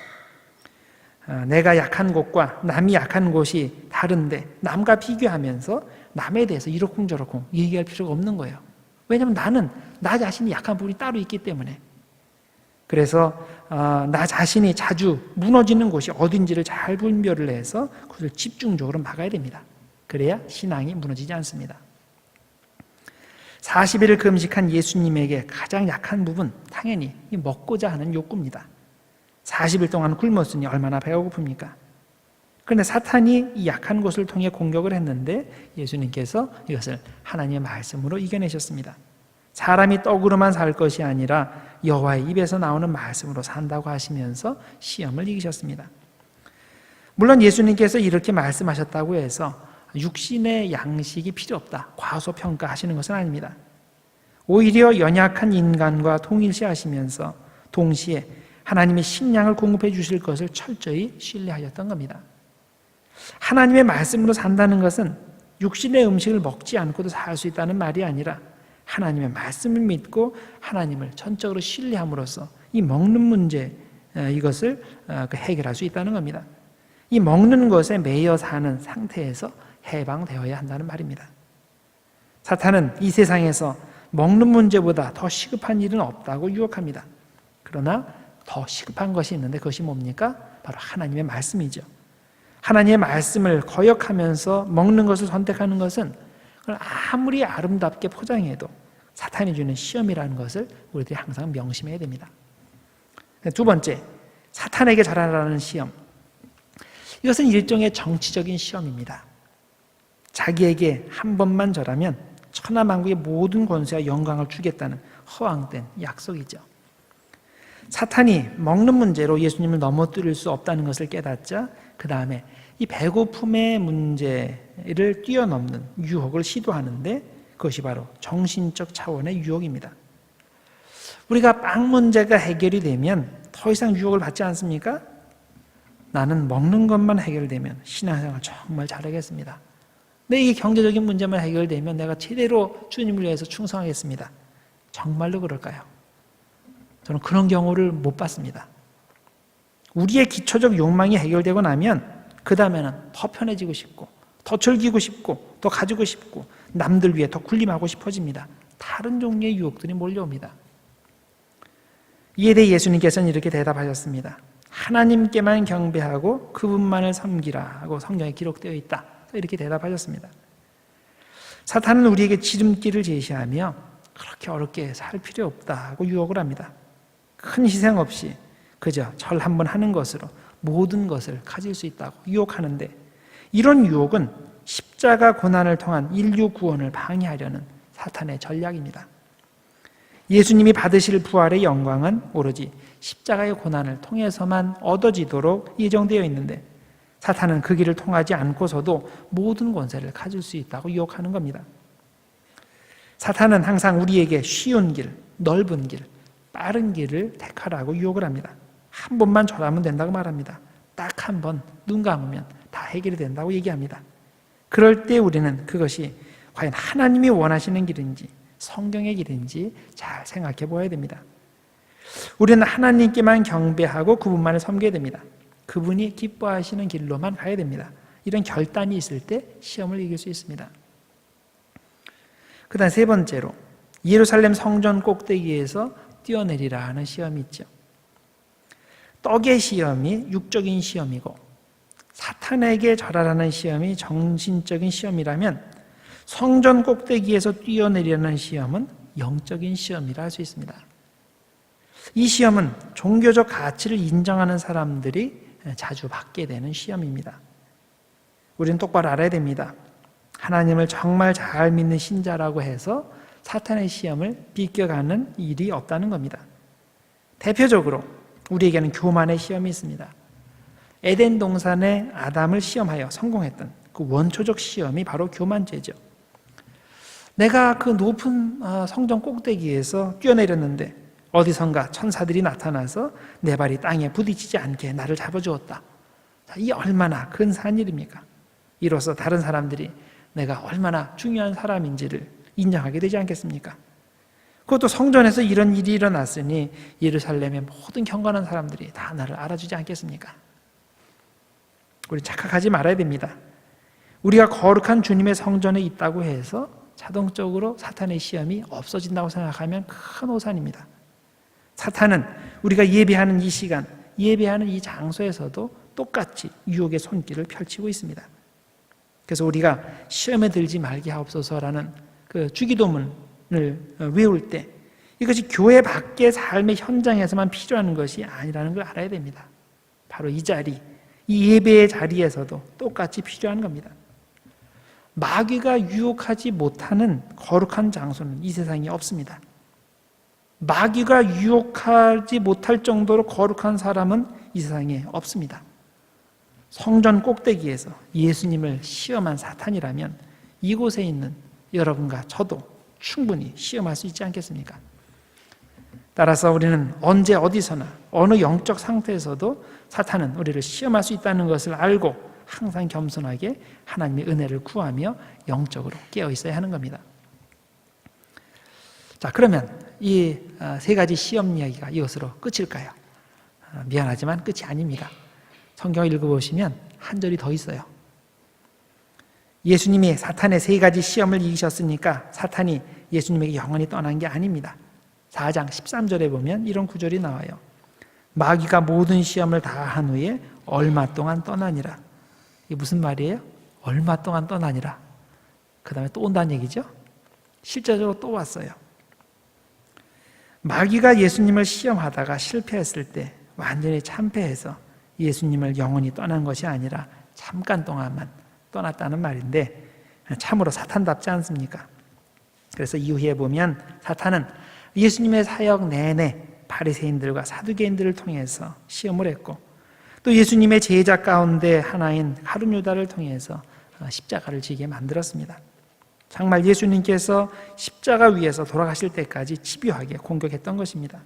내가 약한 곳과 남이 약한 곳이 다른데 남과 비교하면서 남에 대해서 이러쿵저러쿵 얘기할 필요가 없는 거예요. 왜냐하면 나는 나 자신이 약한 부분이 따로 있기 때문에. 그래서 나 자신이 자주 무너지는 곳이 어딘지를 잘 분별을 해서 그것을 집중적으로 막아야 됩니다. 그래야 신앙이 무너지지 않습니다. 40일을 금식한 예수님에게 가장 약한 부분, 당연히 먹고자 하는 욕구입니다. 40일 동안 굶었으니 얼마나 배가 고픕니까? 그런데 사탄이 이 약한 곳을 통해 공격을 했는데 예수님께서 이것을 하나님의 말씀으로 이겨내셨습니다. 사람이 떡으로만 살 것이 아니라 여호와의 입에서 나오는 말씀으로 산다고 하시면서 시험을 이기셨습니다. 물론 예수님께서 이렇게 말씀하셨다고 해서 육신의 양식이 필요 없다, 과소평가하시는 것은 아닙니다. 오히려 연약한 인간과 동일시하시면서 동시에 하나님의 식량을 공급해 주실 것을 철저히 신뢰하셨던 겁니다. 하나님의 말씀으로 산다는 것은 육신의 음식을 먹지 않고도 살 수 있다는 말이 아니라 하나님의 말씀을 믿고 하나님을 전적으로 신뢰함으로써 이 먹는 문제, 이것을 해결할 수 있다는 겁니다. 이 먹는 것에 매여 사는 상태에서 해방되어야 한다는 말입니다. 사탄은 이 세상에서 먹는 문제보다 더 시급한 일은 없다고 유혹합니다. 그러나 더 시급한 것이 있는데 그것이 뭡니까? 바로 하나님의 말씀이죠. 하나님의 말씀을 거역하면서 먹는 것을 선택하는 것은 그걸 아무리 아름답게 포장해도 사탄이 주는 시험이라는 것을 우리들이 항상 명심해야 됩니다. 두 번째, 사탄에게 절하라는 시험. 이것은 일종의 정치적인 시험입니다. 자기에게 한 번만 절하면 천하만국의 모든 권세와 영광을 주겠다는 허황된 약속이죠. 사탄이 먹는 문제로 예수님을 넘어뜨릴 수 없다는 것을 깨닫자 그 다음에 이 배고픔의 문제를 뛰어넘는 유혹을 시도하는데 그것이 바로 정신적 차원의 유혹입니다. 우리가 빵 문제가 해결이 되면 더 이상 유혹을 받지 않습니까? 나는 먹는 것만 해결되면 신앙생활 정말 잘하겠습니다. 내 이 경제적인 문제만 해결되면 내가 제대로 주님을 위해서 충성하겠습니다. 정말로 그럴까요? 저는 그런 경우를 못 봤습니다. 우리의 기초적 욕망이 해결되고 나면 그 다음에는 더 편해지고 싶고 더 즐기고 싶고 더 가지고 싶고 남들 위해 더 군림하고 싶어집니다. 다른 종류의 유혹들이 몰려옵니다. 이에 대해 예수님께서는 이렇게 대답하셨습니다. 하나님께만 경배하고 그분만을 섬기라고 성경에 기록되어 있다. 이렇게 대답하셨습니다. 사탄은 우리에게 지름길을 제시하며 그렇게 어렵게 살 필요 없다고 유혹을 합니다. 큰 희생 없이 그저 절 한번 하는 것으로 모든 것을 가질 수 있다고 유혹하는데 이런 유혹은 십자가 고난을 통한 인류 구원을 방해하려는 사탄의 전략입니다. 예수님이 받으실 부활의 영광은 오로지 십자가의 고난을 통해서만 얻어지도록 예정되어 있는데 사탄은 그 길을 통하지 않고서도 모든 권세를 가질 수 있다고 유혹하는 겁니다. 사탄은 항상 우리에게 쉬운 길, 넓은 길, 빠른 길을 택하라고 유혹을 합니다. 한 번만 절하면 된다고 말합니다. 딱 한 번 눈 감으면 다 해결이 된다고 얘기합니다. 그럴 때 우리는 그것이 과연 하나님이 원하시는 길인지 성경의 길인지 잘 생각해 보아야 됩니다. 우리는 하나님께만 경배하고 그분만을 섬겨야 됩니다. 그분이 기뻐하시는 길로만 가야 됩니다. 이런 결단이 있을 때 시험을 이길 수 있습니다. 그 다음 세 번째로 예루살렘 성전 꼭대기에서 뛰어내리라 하는 시험이 있죠. 떡의 시험이 육적인 시험이고 사탄에게 절하라는 시험이 정신적인 시험이라면 성전 꼭대기에서 뛰어내리라는 시험은 영적인 시험이라 할 수 있습니다. 이 시험은 종교적 가치를 인정하는 사람들이 자주 받게 되는 시험입니다. 우리는 똑바로 알아야 됩니다. 하나님을 정말 잘 믿는 신자라고 해서 사탄의 시험을 비껴가는 일이 없다는 겁니다. 대표적으로 우리에게는 교만의 시험이 있습니다. 에덴 동산에 아담을 시험하여 성공했던 그 원초적 시험이 바로 교만죄죠. 내가 그 높은 성전 꼭대기에서 뛰어내렸는데 어디선가 천사들이 나타나서 내 발이 땅에 부딪히지 않게 나를 잡아주었다. 이 얼마나 근사한 일입니까? 이로써 다른 사람들이 내가 얼마나 중요한 사람인지를 인정하게 되지 않겠습니까? 그것도 성전에서 이런 일이 일어났으니 예루살렘의 모든 경건한 사람들이 다 나를 알아주지 않겠습니까? 우리 착각하지 말아야 됩니다. 우리가 거룩한 주님의 성전에 있다고 해서 자동적으로 사탄의 시험이 없어진다고 생각하면 큰 오산입니다. 사탄은 우리가 예배하는 이 시간, 예배하는 이 장소에서도 똑같이 유혹의 손길을 펼치고 있습니다. 그래서 우리가 시험에 들지 말게 하옵소서라는 그 주기도문을 외울 때 이것이 교회 밖의 삶의 현장에서만 필요한 것이 아니라는 걸 알아야 됩니다. 바로 이 자리, 이 예배의 자리에서도 똑같이 필요한 겁니다. 마귀가 유혹하지 못하는 거룩한 장소는 이 세상에 없습니다. 마귀가 유혹하지 못할 정도로 거룩한 사람은 이 세상에 없습니다. 성전 꼭대기에서 예수님을 시험한 사탄이라면 이곳에 있는 여러분과 저도 충분히 시험할 수 있지 않겠습니까? 따라서 우리는 언제 어디서나 어느 영적 상태에서도 사탄은 우리를 시험할 수 있다는 것을 알고 항상 겸손하게 하나님의 은혜를 구하며 영적으로 깨어 있어야 하는 겁니다. 자, 그러면 이 세 가지 시험 이야기가 이것으로 끝일까요? 미안하지만 끝이 아닙니다. 성경을 읽어보시면 한 절이 더 있어요. 예수님이 사탄의 세 가지 시험을 이기셨으니까 사탄이 예수님에게 영원히 떠난 게 아닙니다. 4장 13절에 보면 이런 구절이 나와요. 마귀가 모든 시험을 다 한 후에 얼마 동안 떠나니라. 이게 무슨 말이에요? 얼마 동안 떠나니라. 그 다음에 또 온다는 얘기죠. 실제적으로 또 왔어요. 마귀가 예수님을 시험하다가 실패했을 때 완전히 참패해서 예수님을 영원히 떠난 것이 아니라 잠깐 동안만 떠났다는 말인데 참으로 사탄답지 않습니까? 그래서 이후에 보면 사탄은 예수님의 사역 내내 바리새인들과 사두개인들을 통해서 시험을 했고 또 예수님의 제자 가운데 하나인 가룟 유다를 통해서 십자가를 지게 만들었습니다. 정말 예수님께서 십자가 위에서 돌아가실 때까지 집요하게 공격했던 것입니다.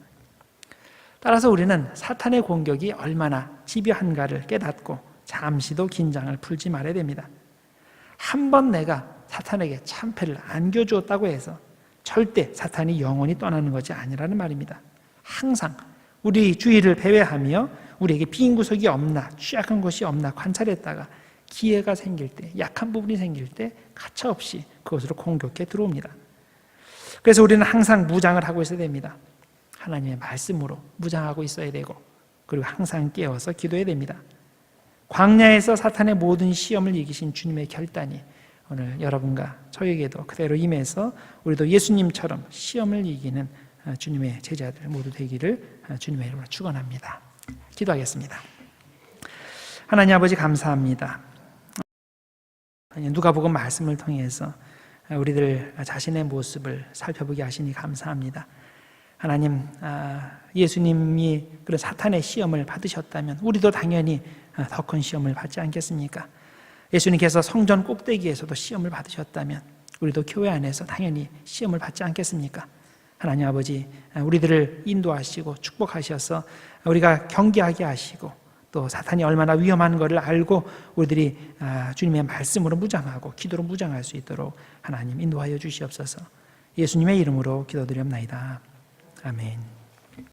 따라서 우리는 사탄의 공격이 얼마나 집요한가를 깨닫고 잠시도 긴장을 풀지 말아야 됩니다. 한 번 내가 사탄에게 참패를 안겨주었다고 해서 절대 사탄이 영원히 떠나는 것이 아니라는 말입니다. 항상 우리 주의를 배회하며 우리에게 빈 구석이 없나 취약한 것이 없나 관찰했다가 기회가 생길 때, 약한 부분이 생길 때 가차없이 그것으로 공격해 들어옵니다. 그래서 우리는 항상 무장을 하고 있어야 됩니다. 하나님의 말씀으로 무장하고 있어야 되고 그리고 항상 깨어서 기도해야 됩니다. 광야에서 사탄의 모든 시험을 이기신 주님의 결단이 오늘 여러분과 저에게도 그대로 임해서 우리도 예수님처럼 시험을 이기는 주님의 제자들 모두 되기를 주님의 이름으로 축원합니다. 기도하겠습니다. 하나님 아버지 감사합니다. 누가복음 말씀을 통해서 우리들 자신의 모습을 살펴보게 하시니 감사합니다. 하나님, 예수님이 그런 사탄의 시험을 받으셨다면 우리도 당연히 더 큰 시험을 받지 않겠습니까? 예수님께서 성전 꼭대기에서도 시험을 받으셨다면 우리도 교회 안에서 당연히 시험을 받지 않겠습니까? 하나님 아버지, 우리들을 인도하시고 축복하셔서 우리가 경계하게 하시고 또 사탄이 얼마나 위험한 것을 알고 우리들이 주님의 말씀으로 무장하고 기도로 무장할 수 있도록 하나님 인도하여 주시옵소서. 예수님의 이름으로 기도드리옵나이다. 아멘.